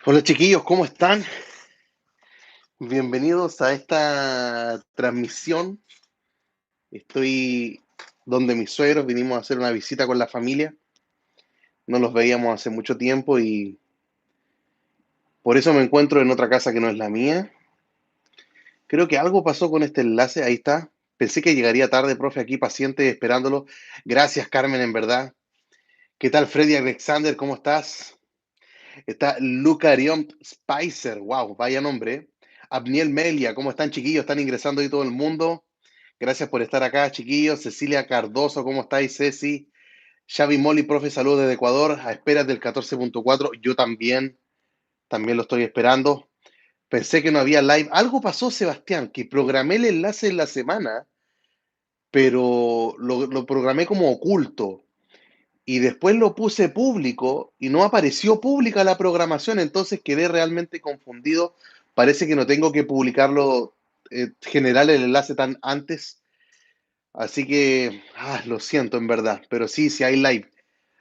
Hola chiquillos, ¿cómo están? Bienvenidos a esta transmisión. Estoy donde mis suegros, vinimos a hacer una visita con la familia. No los veíamos hace mucho tiempo y por eso me encuentro en otra casa que no es la mía. Creo que algo pasó con este enlace, ahí está. Pensé que llegaría tarde, profe, aquí paciente esperándolo. Gracias, Carmen, en verdad. ¿Qué tal, Freddy Alexander? ¿Cómo estás? Está Luca Arión Spicer, wow, vaya nombre. Abniel Melia, ¿cómo están chiquillos? Están ingresando ahí todo el mundo. Gracias por estar acá, chiquillos. Cecilia Cardoso, ¿cómo estáis, Ceci? Xavi Moli, profe, saludos desde Ecuador, a esperas del 14.4. Yo también lo estoy esperando. Pensé que no había live. Algo pasó, Sebastián, que programé el enlace en la semana, pero lo programé como oculto. Y después lo puse público y no apareció pública la programación, entonces quedé realmente confundido. Parece que no tengo que publicarlo, generar el enlace tan antes. Así que, lo siento en verdad, pero sí, sí hay live.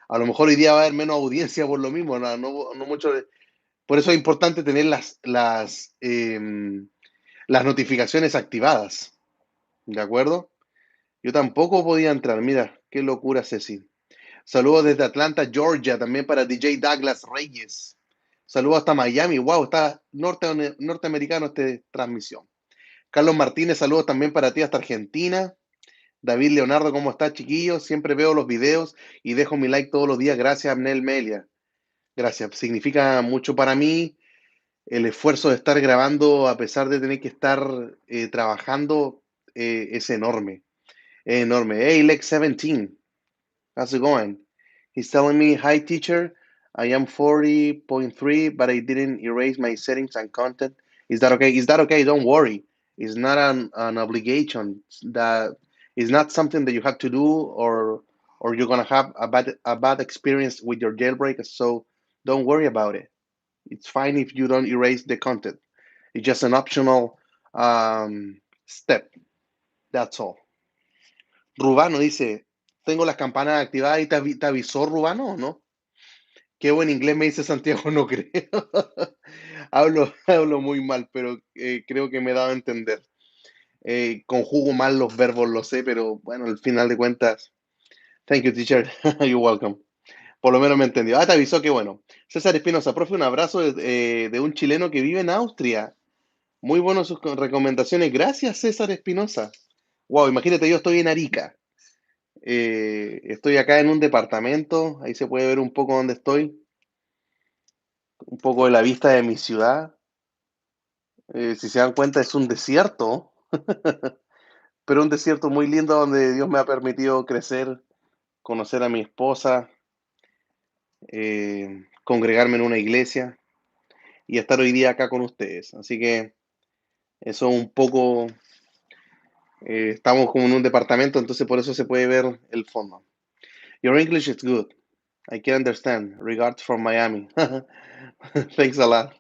A lo mejor hoy día va a haber menos audiencia por lo mismo, no mucho. Por eso es importante tener las notificaciones activadas, ¿de acuerdo? Yo tampoco podía entrar, mira, qué locura, Ceci. Saludos desde Atlanta, Georgia, también para DJ Douglas Reyes. Saludos hasta Miami, wow, está norteamericano esta transmisión. Carlos Martínez, saludos también para ti hasta Argentina. David Leonardo, ¿cómo estás, chiquillos? Siempre veo los videos y dejo mi like todos los días. Gracias, Abnel Melia. Gracias. Significa mucho para mí el esfuerzo de estar grabando a pesar de tener que estar trabajando. Es enorme. Es enorme. Hey, Lex 17. How's it going? He's telling me, hi, teacher. I am 40.3, but I didn't erase my settings and content. Is that okay? Is that okay? Don't worry. It's not an obligation. That is not something that you have to do, or you're gonna have a bad experience with your jailbreak. So don't worry about it. It's fine if you don't erase the content. It's just an optional step. That's all. Rubano dice, tengo las campanas activadas y te avisó Rubano o no? Qué buen inglés me dice Santiago, no creo. hablo muy mal, pero creo que me he dado a entender. Conjugo mal los verbos, lo sé, pero bueno, al final de cuentas, thank you, teacher. You're welcome. Por lo menos me entendió. Te avisó que bueno. César Espinosa, profe, un abrazo de un chileno que vive en Austria. Muy buenas sus recomendaciones. Gracias, César Espinosa. Wow, imagínate, yo estoy en Arica. Estoy acá en un departamento. Ahí se puede ver un poco dónde estoy. Un poco de la vista de mi ciudad. Si se dan cuenta, es un desierto, pero un desierto muy lindo donde Dios me ha permitido crecer, conocer a mi esposa, congregarme en una iglesia y estar hoy día acá con ustedes. Así que eso un poco, estamos como en un departamento, entonces por eso se puede ver el fondo. Your English is good. I can understand. Regards from Miami. Thanks a lot.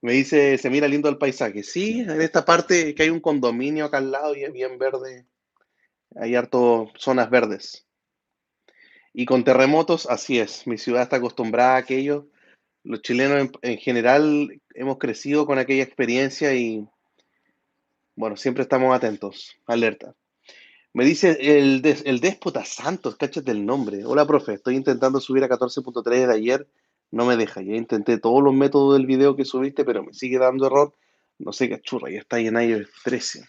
Me dice, se mira lindo el paisaje. Sí, en esta parte que hay un condominio acá al lado y es bien verde. Hay harto zonas verdes. Y con terremotos, así es. Mi ciudad está acostumbrada a aquello. Los chilenos en general hemos crecido con aquella experiencia y, bueno, siempre estamos atentos, alerta. Me dice el déspota Santos, cáchate el nombre. Hola, profe, estoy intentando subir a 14.3 de ayer. No me deja. Ya intenté todos los métodos del video que subiste, pero me sigue dando error. No sé qué churra, ya está ahí en iOS 13.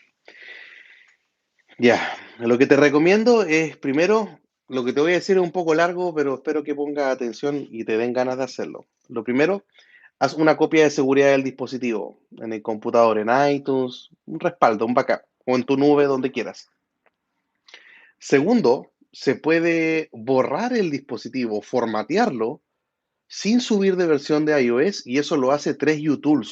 Ya, lo que te recomiendo es primero, lo que te voy a decir es un poco largo, pero espero que pongas atención y te den ganas de hacerlo. Lo primero, haz una copia de seguridad del dispositivo, en el computador, en iTunes, un respaldo, un backup, o en tu nube, donde quieras. Segundo, se puede borrar el dispositivo, formatearlo, sin subir de versión de iOS, y eso lo hace 3U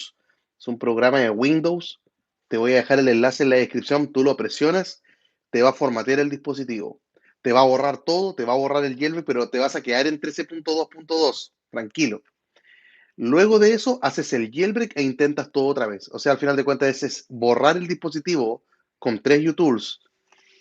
Es un programa de Windows. Te voy a dejar el enlace en la descripción, tú lo presionas, te va a formatear el dispositivo, te va a borrar todo, te va a borrar el jailbreak, pero te vas a quedar en 13.2.2, tranquilo. Luego de eso, haces el jailbreak e intentas todo otra vez. O sea, al final de cuentas, es borrar el dispositivo con 3U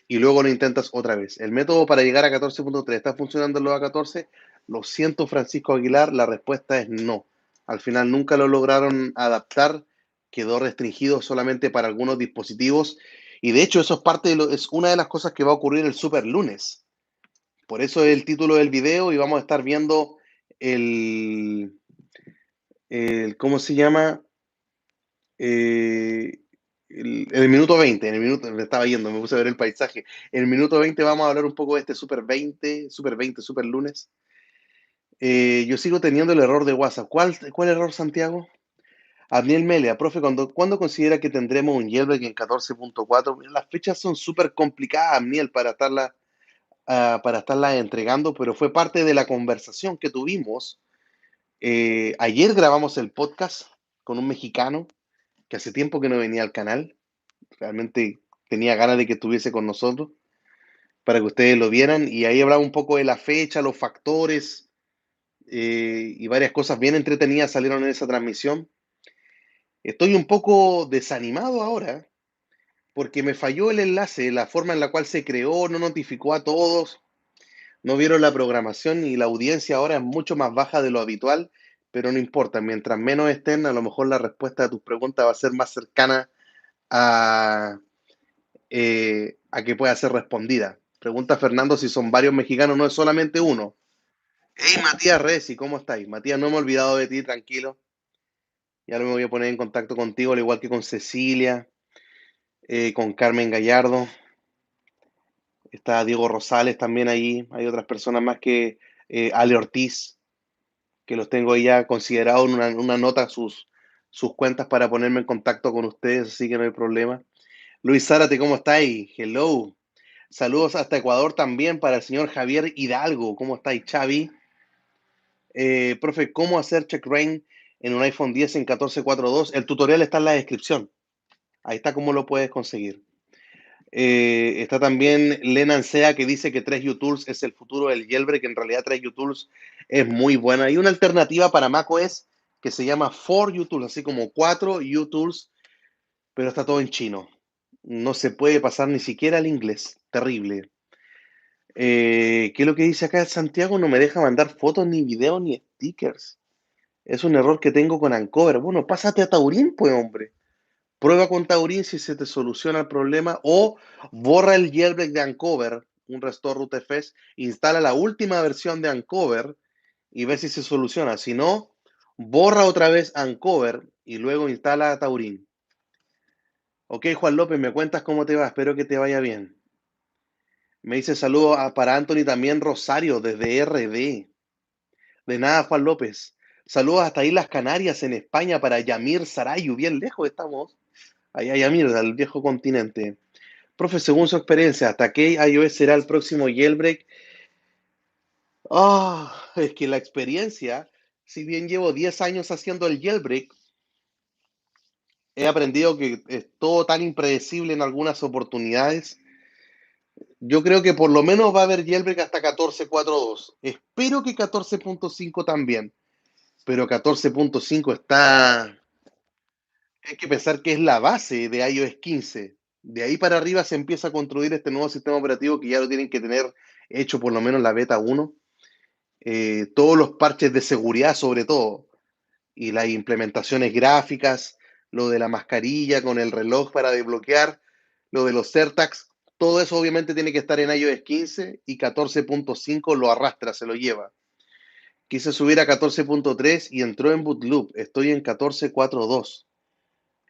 y luego lo intentas otra vez. El método para llegar a 14.3, ¿está funcionando en los A14? Lo siento, Francisco Aguilar, la respuesta es no. Al final nunca lo lograron adaptar, quedó restringido solamente para algunos dispositivos. Y de hecho, eso es parte es una de las cosas que va a ocurrir el super lunes. Por eso es el título del video y vamos a estar viendo el, ¿cómo se llama? Eh, el minuto 20, en el minuto, me estaba yendo, me puse a ver el paisaje. En el minuto 20 vamos a hablar un poco de este super lunes. Yo sigo teniendo el error de WhatsApp. ¿Cuál error, Santiago? Abniel Melia, profe, ¿cuándo considera que tendremos un jailbreak en 14.4? Las fechas son súper complicadas, Abniel, para estarlas entregando, pero fue parte de la conversación que tuvimos. Ayer grabamos el podcast con un mexicano que hace tiempo que no venía al canal. Realmente tenía ganas de que estuviese con nosotros para que ustedes lo vieran. Y ahí hablaba un poco de la fecha, los factores y varias cosas bien entretenidas salieron en esa transmisión. Estoy un poco desanimado ahora porque me falló el enlace, la forma en la cual se creó, no notificó a todos, no vieron la programación y la audiencia ahora es mucho más baja de lo habitual, pero no importa, mientras menos estén, a lo mejor la respuesta a tus preguntas va a ser más cercana a, a que pueda ser respondida. Pregunta Fernando si son varios mexicanos, no es solamente uno. Hey, Matías Resi, ¿cómo estáis? Matías, no me he olvidado de ti, tranquilo. Ya me voy a poner en contacto contigo, al igual que con Cecilia, con Carmen Gallardo. Está Diego Rosales también ahí. Hay otras personas más que Ale Ortiz, que los tengo ahí ya considerados en una nota sus cuentas para ponerme en contacto con ustedes, así que no hay problema. Luis Zárate, ¿cómo estáis? Hello. Saludos hasta Ecuador también para el señor Javier Hidalgo. ¿Cómo estáis, Xavi? Profe, ¿cómo hacer check rain en un iPhone 10 en 14.4.2? El tutorial está en la descripción. Ahí está cómo lo puedes conseguir. Está también Lenan Sea que dice que 3U es el futuro del jailbreak. En realidad 3U es muy buena. Hay una alternativa para macOS que se llama 4U, así como 4U, pero está todo en chino. No se puede pasar ni siquiera al inglés. Terrible. ¿Qué es lo que dice acá Santiago? No me deja mandar fotos, ni videos, ni stickers. Es un error que tengo con Ancover. Bueno, pásate a Taurín, pues, hombre. Prueba con Taurín si se te soluciona el problema o borra el jailbreak de Ancover, un restore rootfs, instala la última versión de Ancover y ve si se soluciona. Si no, borra otra vez Ancover y luego instala Taurín. Ok, Juan López, me cuentas cómo te va. Espero que te vaya bien. Me dice saludos para Anthony también Rosario desde RD. De nada, Juan López. Saludos hasta Islas Canarias en España para Yamir Sarayu. Bien lejos estamos. Allá Yamir, del viejo continente. Profe, según su experiencia, ¿hasta qué iOS será el próximo jailbreak? Es que la experiencia, si bien llevo 10 años haciendo el jailbreak, he aprendido que es todo tan impredecible en algunas oportunidades. Yo creo que por lo menos va a haber jailbreak hasta 14.4.2. Espero que 14.5 también, pero 14.5 está. Hay que pensar que es la base de iOS 15. De ahí para arriba se empieza a construir este nuevo sistema operativo que ya lo tienen que tener hecho por lo menos la beta 1. Todos los parches de seguridad sobre todo, y las implementaciones gráficas, lo de la mascarilla con el reloj para desbloquear, lo de los AirTags, todo eso obviamente tiene que estar en iOS 15 y 14.5 lo arrastra, se lo lleva. Quise subir a 14.3 y entró en bootloop. Estoy en 14.4.2.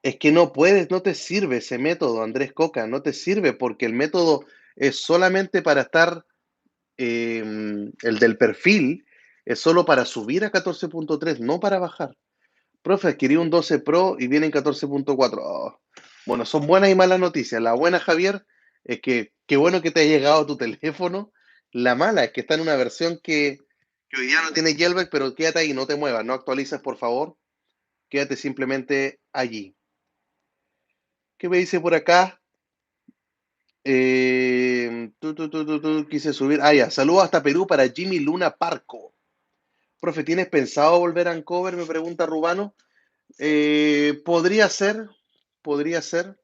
Es que no puedes, no te sirve ese método, Andrés Coca, no te sirve porque el método es solamente para estar, el del perfil es solo para subir a 14.3, no para bajar. Profe, adquirí un 12 Pro y viene en 14.4. Oh. Bueno, son buenas y malas noticias. La buena, Javier, es que qué bueno que te ha llegado a tu teléfono. La mala es que está en una versión que hoy día no tiene jailbreak, pero quédate ahí, no te muevas, no actualices, por favor. Quédate simplemente allí. ¿Qué me dice por acá? Quise subir. Ah, ya. Saludos hasta Perú para Jimmy Luna Parco. Profe, ¿tienes pensado volver a Ancover? Me pregunta Rubano. Podría ser, podría ser.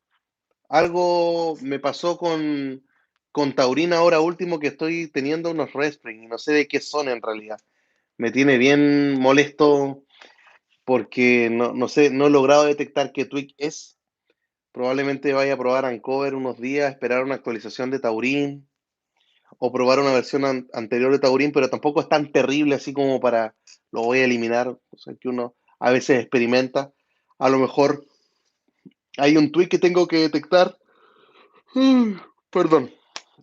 Algo me pasó con Taurina ahora último que estoy teniendo unos respring y no sé de qué son en realidad. Me tiene bien molesto porque no sé, no he logrado detectar qué tweak es. Probablemente vaya a probar Uncover unos días, esperar una actualización de Taurin o probar una versión anterior de Taurin, pero tampoco es tan terrible así como para lo voy a eliminar. O sea, que uno a veces experimenta. A lo mejor hay un tweak que tengo que detectar. Perdón.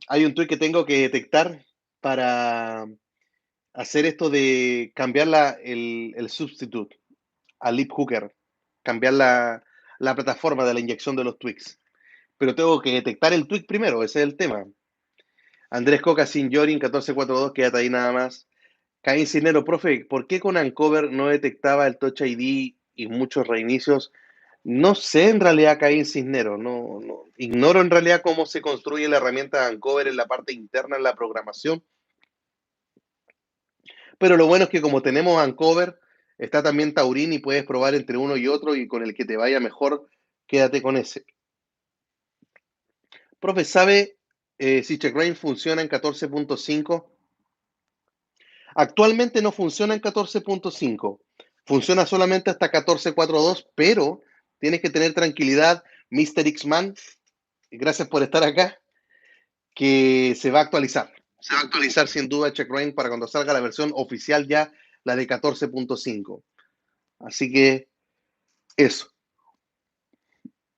Hay un tweak que tengo que detectar para hacer esto de cambiar el substitute a Lip Hooker, cambiar la plataforma de la inyección de los tweaks. Pero tengo que detectar el tweak primero, ese es el tema. Andrés Coca sin Jorin, 1442, quédate ahí nada más. Caín Cinero, profe, ¿por qué con Uncover no detectaba el Touch ID y muchos reinicios? No sé en realidad, Caín Cisnero, ignoro en realidad cómo se construye la herramienta de Uncover en la parte interna en la programación, pero lo bueno es que como tenemos Uncover, está también Taurin y puedes probar entre uno y otro y con el que te vaya mejor, quédate con ese. Profe, ¿sabe si Checkbrain funciona en 14.5? Actualmente no funciona en 14.5, funciona solamente hasta 14.4.2, pero tienes que tener tranquilidad, Mr. X-Man, gracias por estar acá, que se va a actualizar. Se va a actualizar sin duda Checkbrain para cuando salga la versión oficial ya, la de 14.5. Así que eso.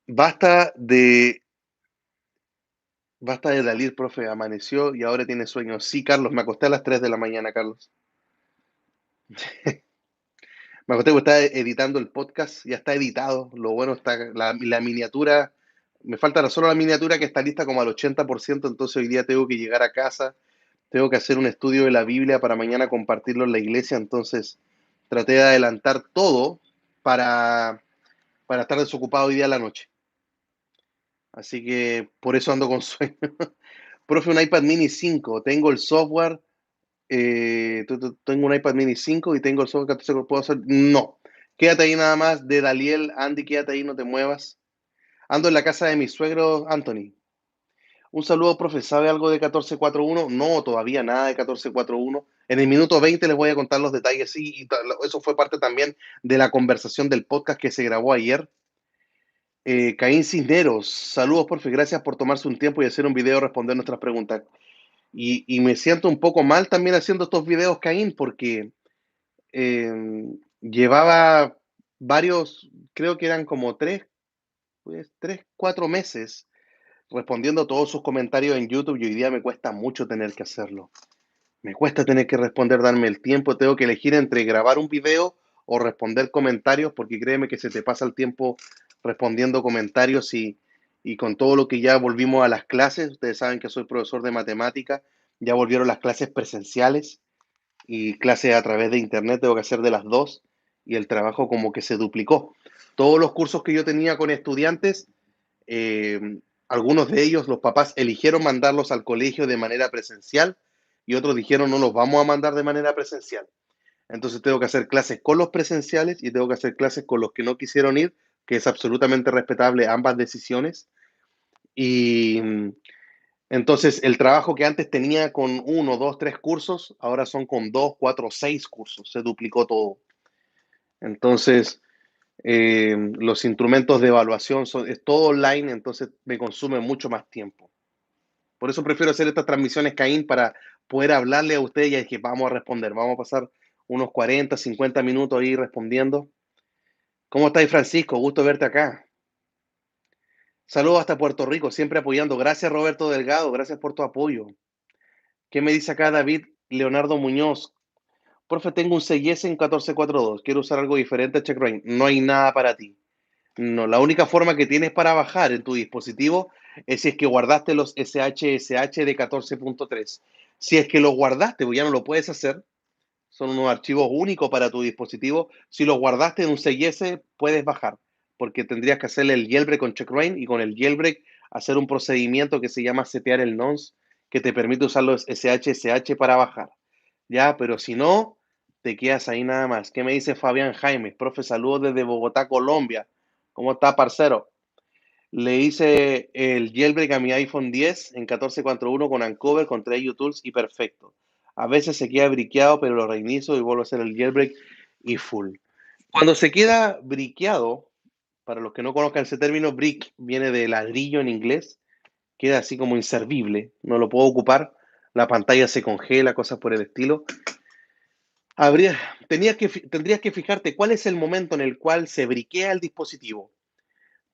Basta de, basta de Dalir, profe. Amaneció y ahora tiene sueño. Sí, Carlos, me acosté a las 3 de la mañana, Carlos. Me acosté porque estaba editando el podcast, ya está editado. Lo bueno está, la miniatura, me falta solo la miniatura que está lista como al 80%, entonces hoy día tengo que llegar a casa, tengo que hacer un estudio de la Biblia para mañana compartirlo en la iglesia, entonces traté de adelantar todo para, para estar desocupado hoy día a la noche. Así que por eso ando con sueño. Profe, un iPad mini 5, tengo el software, tengo un iPad mini 5 y tengo el software que puedo hacer. No, quédate ahí nada más de Daliel, Andy, quédate ahí, no te muevas. Ando en la casa de mi suegro, Anthony. Un saludo, profe, ¿sabe algo de 1441? No, todavía nada de 1441. En el minuto 20 les voy a contar los detalles, sí, y eso fue parte también de la conversación del podcast que se grabó ayer. Caín Cisneros, saludos, profe, gracias por tomarse un tiempo y hacer un video responder nuestras preguntas. Y me siento un poco mal también haciendo estos videos, Caín, porque eh, llevaba varios, creo que eran como pues, 4 meses respondiendo todos sus comentarios en YouTube y hoy día me cuesta mucho tener que hacerlo. Me cuesta tener que responder, darme el tiempo, tengo que elegir entre grabar un video o responder comentarios, porque créeme que se te pasa el tiempo respondiendo comentarios y con todo lo que ya volvimos a las clases, ustedes saben que soy profesor de matemática, ya volvieron las clases presenciales y clases a través de internet, tengo que hacer de las dos y el trabajo como que se duplicó. Todos los cursos que yo tenía con estudiantes, eh, algunos de ellos los papás eligieron mandarlos al colegio de manera presencial y otros dijeron no los vamos a mandar de manera presencial. Entonces tengo que hacer clases con los presenciales y tengo que hacer clases con los que no quisieron ir, que es absolutamente respetable ambas decisiones. Y entonces el trabajo que antes tenía con uno, dos, tres cursos, ahora son con dos, cuatro, seis cursos, se duplicó todo. Entonces, los instrumentos de evaluación es todo online, entonces me consume mucho más tiempo. Por eso prefiero hacer estas transmisiones, Caín, para poder hablarle a ustedes y que vamos a responder. Vamos a pasar unos 40, 50 minutos ahí respondiendo. ¿Cómo estáis, Francisco? Gusto verte acá. Saludos hasta Puerto Rico, siempre apoyando. Gracias, Roberto Delgado. Gracias por tu apoyo. ¿Qué me dice acá David Leonardo Muñoz? Profe, tengo un 6S en 1442. Quiero usar algo diferente a CheckRain. No hay nada para ti. No, la única forma que tienes para bajar en tu dispositivo es si es que guardaste los SHSH de 14.3. Si es que los guardaste, pues ya no lo puedes hacer, son unos archivos únicos para tu dispositivo. Si los guardaste en un 6S, puedes bajar, porque tendrías que hacerle el jailbreak con CheckRain y con el jailbreak hacer un procedimiento que se llama setear el nonce, que te permite usar los SHSH para bajar. Ya, pero si no, te quedas ahí nada más. ¿Qué me dice Fabián Jaime? Profe, saludos desde Bogotá, Colombia. ¿Cómo está, parcero? Le hice el jailbreak a mi iPhone 10 en 14.4.1 con Uncover, con Trade Tools y perfecto. A veces se queda briqueado, pero lo reinicio y vuelvo a hacer el jailbreak y full. Cuando se queda briqueado, para los que no conozcan ese término, brick viene de ladrillo en inglés, queda así como inservible, no lo puedo ocupar, la pantalla se congela, cosas por el estilo. Habría, tendrías que fijarte cuál es el momento en el cual se briquea el dispositivo.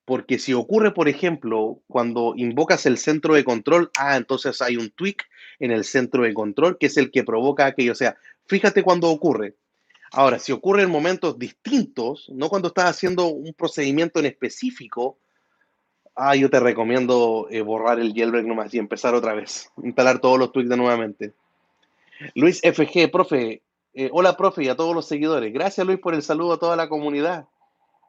Porque si ocurre, por ejemplo, cuando invocas el centro de control, entonces hay un tweak en el centro de control que es el que provoca aquello. O sea, fíjate cuando ocurre. Ahora, si ocurre en momentos distintos, no cuando estás haciendo un procedimiento en específico, yo te recomiendo borrar el jailbreak nomás y empezar otra vez. Instalar todos los tweaks de nuevamente. Luis FG, profe. Hola, profe, y a todos los seguidores. Gracias, Luis, por el saludo a toda la comunidad.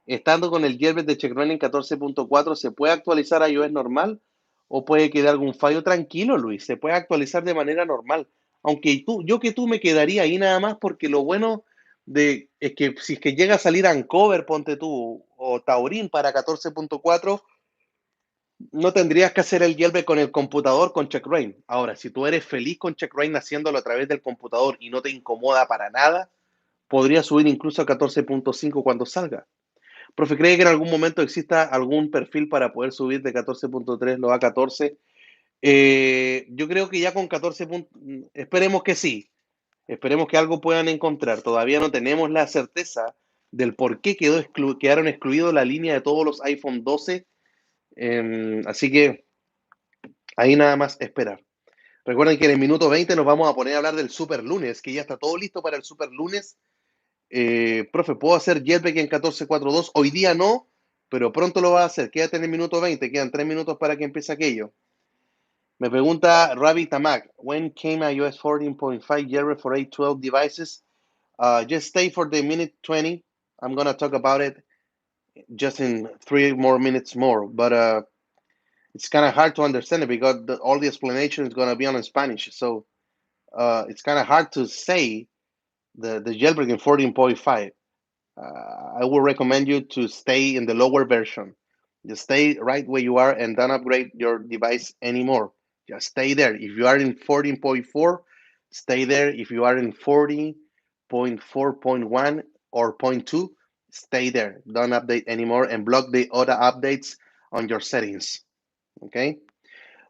Estando con el jailbreak de CheckRunning 14.4, ¿se puede actualizar a iOS normal o puede quedar algún fallo? Tranquilo, Luis, se puede actualizar de manera normal. Aunque yo me quedaría ahí nada más porque lo bueno es que si es que llega a salir Uncover, ponte tú, o Taurin para 14.4, no tendrías que hacer el jailbreak con el computador con CheckRain. Ahora, si tú eres feliz con CheckRain haciéndolo a través del computador y no te incomoda para nada, podría subir incluso a 14.5 cuando salga. Profe, ¿cree que en algún momento exista algún perfil para poder subir de 14.3 lo a 14? Yo creo que ya con 14. Esperemos que sí. Esperemos que algo puedan encontrar. Todavía no tenemos la certeza del por qué quedaron excluidos la línea de todos los iPhone 12. Así que ahí nada más esperar. Recuerden que en el minuto 20 nos vamos a poner a hablar del Super Lunes, que ya está todo listo para el Super Lunes. Profe, ¿puedo hacer jailbreak en 14.4.2? Hoy día no, pero pronto lo va a hacer. Quédate en el minuto 20, quedan 3 minutos para que empiece aquello. Me pregunta Ravi Tamak, when came iOS 14.5 jailbreak for A12 devices? Just stay for the minute 20. I'm going to talk about it just in 3 more minutes more, but it's kind of hard to understand it because all the explanation is going to be on Spanish. So it's kind of hard to say the jailbreak in 14.5. I would recommend you to stay in the lower version. Just stay right where you are and don't upgrade your device anymore. Just stay there. If you are in 14.4, stay there. If you are in 40.4.1 or point 2, stay there. Don't update anymore and block the other updates on your settings. Okay.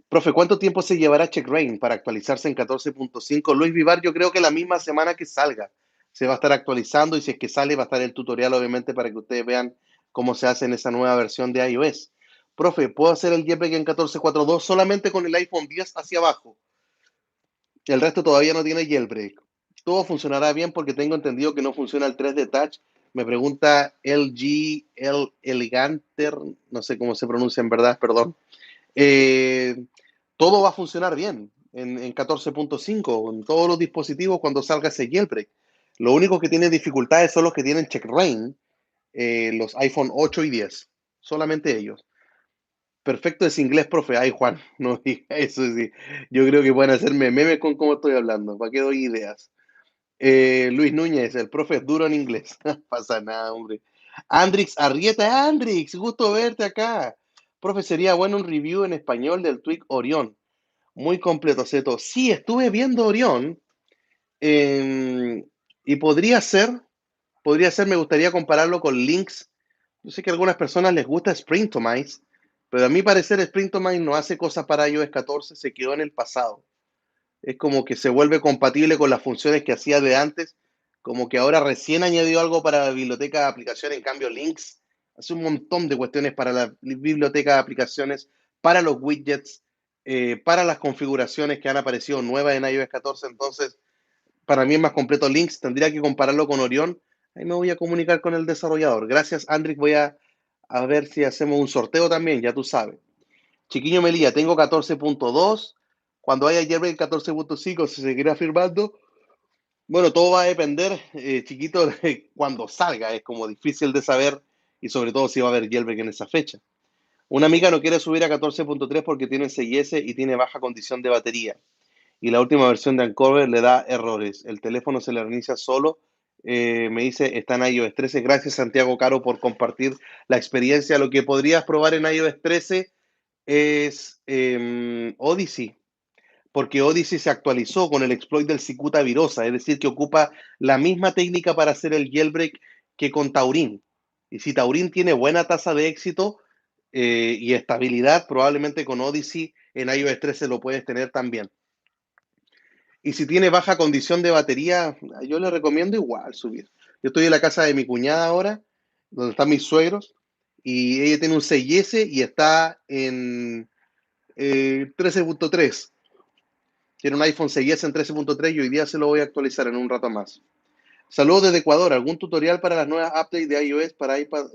Profe, ¿cuánto tiempo se llevará CheckRain para actualizarse en 14.5? Luis Vivar, yo creo que la misma semana que salga se va a estar actualizando y si es que sale va a estar el tutorial obviamente para que ustedes vean cómo se hace en esa nueva versión de iOS. Profe, ¿puedo hacer el jailbreak en 14.4.2 solamente con el iPhone 10 hacia abajo? El resto todavía no tiene jailbreak. Todo funcionará bien porque tengo entendido que no funciona el 3D Touch. Me pregunta LG Eleganter, no sé cómo se pronuncia en verdad, perdón. Todo va a funcionar bien en 14.5, en todos los dispositivos cuando salga ese jailbreak. Lo único que tiene dificultades son los que tienen CheckRain, los iPhone 8 y 10, solamente ellos. Perfecto es inglés, profe. Ay, Juan, no diga eso. Sí. Yo creo que pueden hacerme memes con cómo estoy hablando. ¿Para qué doy ideas? Luis Núñez, el profe es duro en inglés. No pasa nada, hombre. Andrix Arrieta, Andrix, gusto verte acá. Profe, sería bueno un review en español del Tweak Orión. Muy completo, Zeto. Sí, estuve viendo Orión y podría ser, me gustaría compararlo con Lynx. Yo sé que a algunas personas les gusta Springtomize, pero a mi parecer Springtomize no hace cosas para iOS 14, se quedó en el pasado. Es como que se vuelve compatible con las funciones que hacía de antes, como que ahora recién añadió algo para la biblioteca de aplicaciones, en cambio Lynx hace un montón de cuestiones para la biblioteca de aplicaciones, para los widgets, para las configuraciones que han aparecido nuevas en iOS 14, entonces para mí es más completo Lynx, tendría que compararlo con Orión, ahí me voy a comunicar con el desarrollador. Gracias, Andrix, voy a ver si hacemos un sorteo también, ya tú sabes. Chiquiño Melilla, tengo 14.2. Cuando haya jailbreak 14.5, se seguirá firmando. Bueno, todo va a depender, chiquito, de cuando salga. Es como difícil de saber y sobre todo si va a haber jailbreak en esa fecha. Una amiga no quiere subir a 14.3 porque tiene 6S y tiene baja condición de batería. Y la última versión de Ancover le da errores. El teléfono se le reinicia solo. Me dice, está en iOS 13. Gracias, Santiago Caro, por compartir la experiencia. Lo que podrías probar en iOS 13 es Odyssey, porque Odyssey se actualizó con el exploit del Cicuta virosa, es decir, que ocupa la misma técnica para hacer el jailbreak que con Taurin. Y si Taurin tiene buena tasa de éxito y estabilidad, probablemente con Odyssey en iOS 13 lo puedes tener también. Y si tiene baja condición de batería, yo le recomiendo igual subir. Yo estoy en la casa de mi cuñada ahora, donde están mis suegros, y ella tiene un 6S y está en 13.3. Tiene un iPhone 6S en 13.3 y hoy día se lo voy a actualizar en un rato más. Saludos desde Ecuador. ¿Algún tutorial para las nuevas updates de iOS para iPad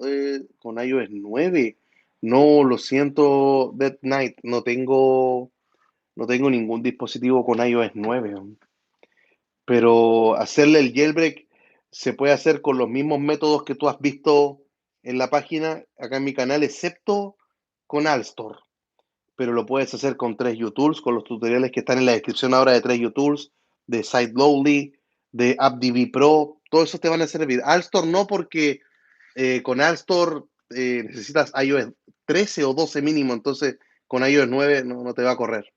con iOS 9? No, lo siento, Dead Knight. No tengo ningún dispositivo con iOS 9. Pero hacerle el jailbreak se puede hacer con los mismos métodos que tú has visto en la página, acá en mi canal, excepto con Alstor. Pero lo puedes hacer con 3U con los tutoriales que están en la descripción ahora de 3U de SiteLowly, de AppDB Pro, todos esos te van a servir. Alstor no, porque con Alstor necesitas iOS 13 o 12 mínimo, entonces con iOS 9 no te va a correr.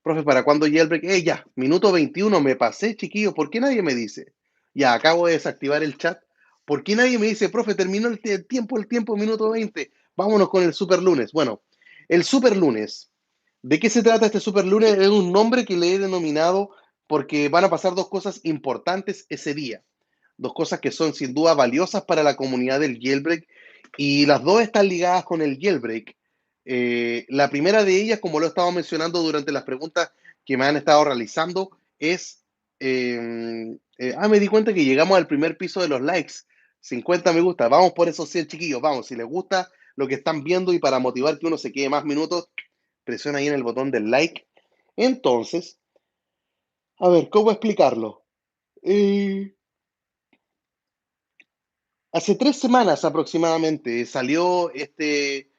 Profe, ¿para cuándo jailbreak? Ya, minuto 21, me pasé, chiquillo. ¿Por qué nadie me dice? Ya, acabo de desactivar el chat. ¿Por qué nadie me dice, profe, terminó el tiempo, minuto 20? Vámonos con el super lunes. Bueno, el super lunes. ¿De qué se trata este super lunes? Es un nombre que le he denominado porque van a pasar dos cosas importantes ese día. Dos cosas que son sin duda valiosas para la comunidad del jailbreak y las dos están ligadas con el jailbreak. La primera de ellas, como lo he estado mencionando durante las preguntas que me han estado realizando, es, me di cuenta que llegamos al primer piso de los likes, 50 me gusta, vamos por esos 100 chiquillos, vamos, si les gusta lo que están viendo y para motivar que uno se quede más minutos, presiona ahí en el botón del like. Entonces, a ver, ¿cómo explicarlo? Eh, Hace 3 semanas aproximadamente salió este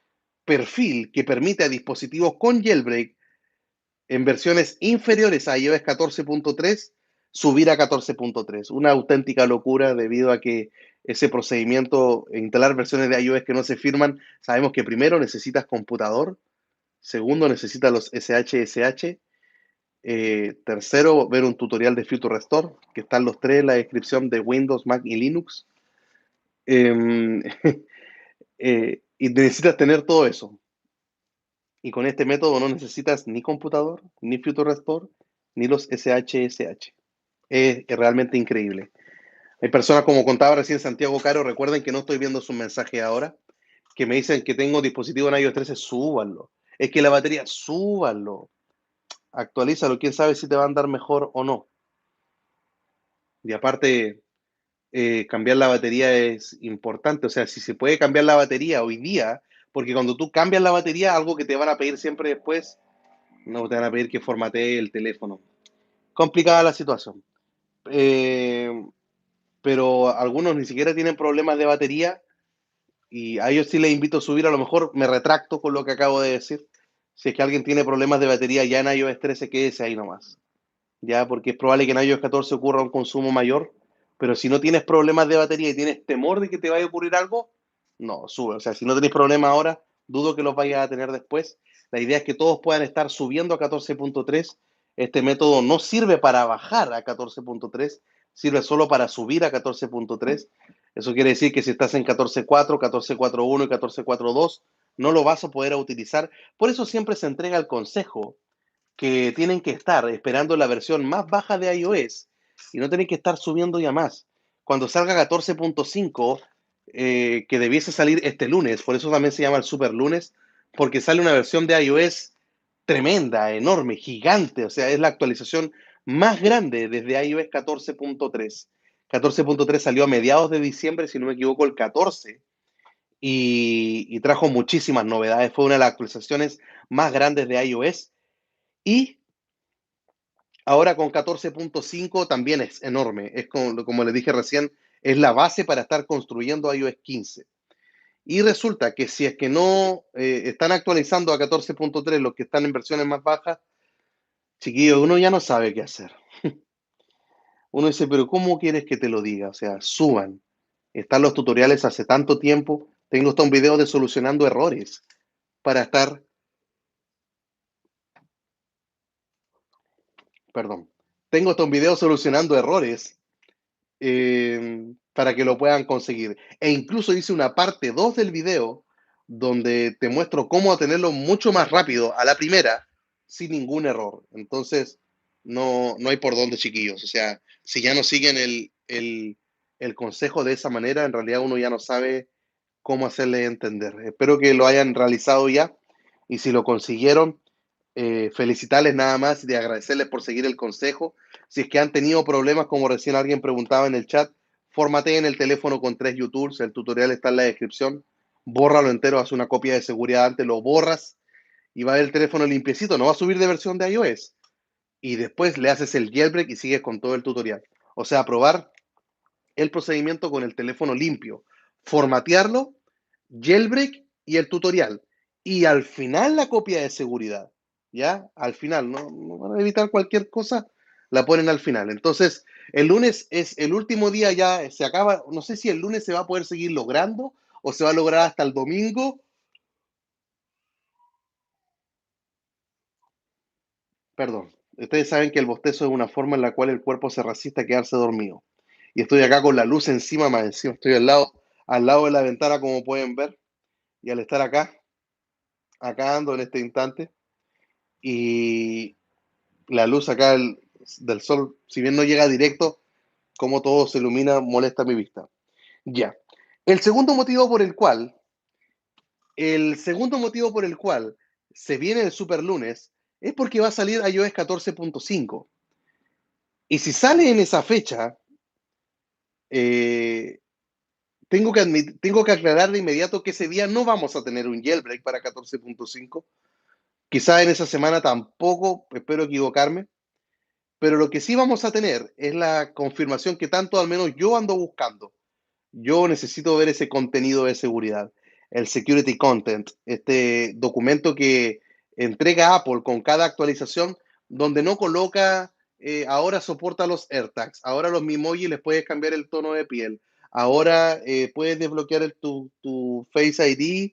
perfil que permite a dispositivos con jailbreak en versiones inferiores a iOS 14.3 subir a 14.3. Una auténtica locura debido a que ese procedimiento, instalar versiones de iOS que no se firman, sabemos que primero necesitas computador, segundo necesitas los SHSH, tercero ver un tutorial de Future Restore, que están los tres en la descripción de Windows, Mac y Linux. Eh, y necesitas tener todo eso. Y con este método no necesitas ni computador, ni Future Restore, ni los SHSH. Es realmente increíble. Hay personas, como contaba recién Santiago Caro, recuerden que no estoy viendo su mensaje ahora, que me dicen que tengo dispositivo en iOS 13, súbanlo. Es que la batería, súbanlo. Actualízalo, quién sabe si te va a andar mejor o no. Y aparte, cambiar la batería es importante. O sea, si se puede cambiar la batería hoy día, porque cuando tú cambias la batería, algo que te van a pedir siempre después, no te van a pedir que formatee el teléfono. Complicada la situación. Eh, pero algunos ni siquiera tienen problemas de batería y a ellos sí les invito a subir. A lo mejor me retracto con lo que acabo de decir. Si es que alguien tiene problemas de batería ya en iOS 13, quédese ahí nomás. Ya, porque es probable que en iOS 14 ocurra un consumo mayor, pero si no tienes problemas de batería y tienes temor de que te vaya a ocurrir algo, no, sube. O sea, si no tenéis problemas ahora, dudo que los vayas a tener después. La idea es que todos puedan estar subiendo a 14.3. Este método no sirve para bajar a 14.3, sirve solo para subir a 14.3. Eso quiere decir que si estás en 14.4, 14.4.1 y 14.4.2, no lo vas a poder utilizar. Por eso siempre se entrega el consejo que tienen que estar esperando la versión más baja de iOS y no tienen que estar subiendo ya más. Cuando salga 14.5, que debiese salir este lunes, por eso también se llama el super lunes, porque sale una versión de iOS tremenda, enorme, gigante, o sea, es la actualización más grande desde iOS 14.3. 14.3 salió a mediados de diciembre, si no me equivoco, el 14, y trajo muchísimas novedades. Fue una de las actualizaciones más grandes de iOS y ahora con 14.5 también es enorme. Es como les dije recién, es la base para estar construyendo iOS 15. Y resulta que si es que no están actualizando a 14.3 los que están en versiones más bajas, chiquillos, uno ya no sabe qué hacer. Uno dice, pero ¿cómo quieres que te lo diga? O sea, suban. Están los tutoriales hace tanto tiempo. Tengo hasta un video de solucionando errores para estar, perdón, tengo hasta un video solucionando errores para que lo puedan conseguir. E incluso hice una parte 2 del video donde te muestro cómo tenerlo mucho más rápido a la primera sin ningún error. Entonces, no hay por dónde, chiquillos. O sea, si ya no siguen el consejo de esa manera, en realidad uno ya no sabe cómo hacerle entender. Espero que lo hayan realizado ya y si lo consiguieron, felicitarles nada más y de agradecerles por seguir el consejo. Si es que han tenido problemas, como recién alguien preguntaba en el chat, formateen el teléfono con 3 YouTubes, el tutorial está en la descripción, bórralo entero, haz una copia de seguridad antes, lo borras y va a ver el teléfono limpiecito, no va a subir de versión de iOS. Y después le haces el jailbreak y sigues con todo el tutorial. O sea, probar el procedimiento con el teléfono limpio, formatearlo, jailbreak y el tutorial. Y al final la copia de seguridad. ¿Ya? Al final, no van a evitar cualquier cosa, la ponen al final. Entonces, el lunes es el último día, ya se acaba. No sé si el lunes se va a poder seguir logrando o se va a lograr hasta el domingo. Perdón, ustedes saben que el bostezo es una forma en la cual el cuerpo se resiste a quedarse dormido. Y estoy acá con la luz encima, más encima. Estoy al lado de la ventana, como pueden ver. Y al estar acá ando en este instante, y la luz acá del sol, si bien no llega directo, como todo se ilumina, molesta mi vista. Ya. El segundo motivo por el cual, el segundo motivo por el cual se viene el super lunes es porque va a salir iOS 14.5. Y si sale en esa fecha, eh, tengo que aclarar de inmediato que ese día no vamos a tener un jailbreak para 14.5. Quizá en esa semana tampoco, espero equivocarme, pero lo que sí vamos a tener es la confirmación que tanto al menos yo ando buscando. Yo necesito ver ese contenido de seguridad, el security content, este documento que entrega Apple con cada actualización, donde no coloca, ahora soporta los AirTags, ahora los Memoji les puedes cambiar el tono de piel, ahora puedes desbloquear tu Face ID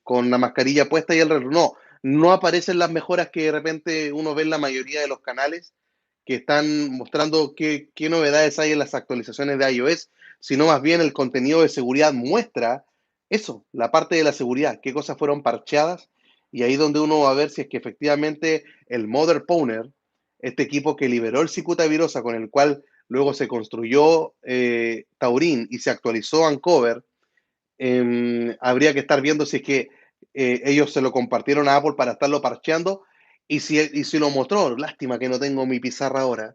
con la mascarilla puesta y el reloj. No aparecen las mejoras que de repente uno ve en la mayoría de los canales que están mostrando qué novedades hay en las actualizaciones de iOS, sino más bien el contenido de seguridad muestra eso, la parte de la seguridad, qué cosas fueron parcheadas, y ahí donde uno va a ver si es que efectivamente el Mother Pwner, este equipo que liberó el cicuta virosa con el cual luego se construyó Taurin y se actualizó Uncover, habría que estar viendo si es que ellos se lo compartieron a Apple para estarlo parcheando y si lo mostró. Lástima que no tengo mi pizarra ahora.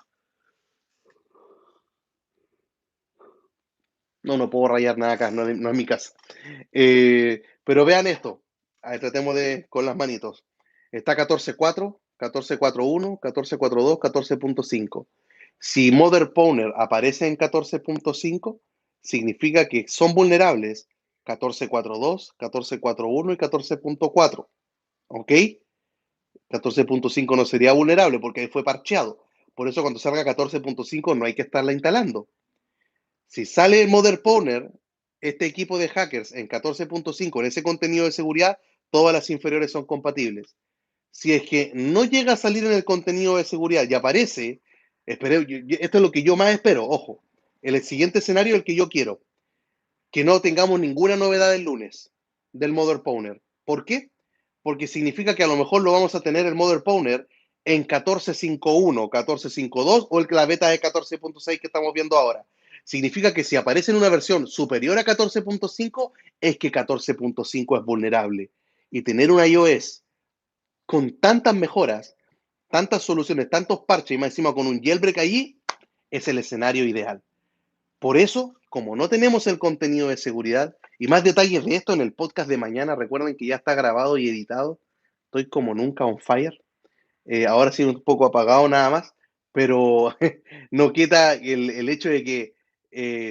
No puedo rayar nada acá, no es mi casa. Pero vean esto. A ver, tratemos de con las manitos. Está 14.4, 14.4.1, 14.4.2, 14.5. Si Mother Pwner aparece en 14.5, significa que son vulnerables 14.4.2, 14.4.1 y 14.4. ¿Ok? 14.5 no sería vulnerable porque ahí fue parcheado. Por eso cuando salga 14.5 no hay que estarla instalando. Si sale Mother Pwner, este equipo de hackers en 14.5, en ese contenido de seguridad, todas las inferiores son compatibles. Si es que no llega a salir en el contenido de seguridad y aparece, esto es lo que yo más espero, ojo, el siguiente escenario es el que yo quiero, que no tengamos ninguna novedad el lunes del Mother Pwner. ¿Por qué? Porque significa que a lo mejor lo vamos a tener el Mother Pwner en 14.5.1, 14.5.2 o la beta de 14.6 que estamos viendo ahora. Significa que si aparece en una versión superior a 14.5 es que 14.5 es vulnerable. Y tener un iOS con tantas mejoras, tantas soluciones, tantos parches y más encima con un jailbreak allí, es el escenario ideal. Por eso, como no tenemos el contenido de seguridad y más detalles de esto en el podcast de mañana, recuerden que ya está grabado y editado. Estoy como nunca on fire. Ahora sí un poco apagado nada más, pero no quita el hecho de que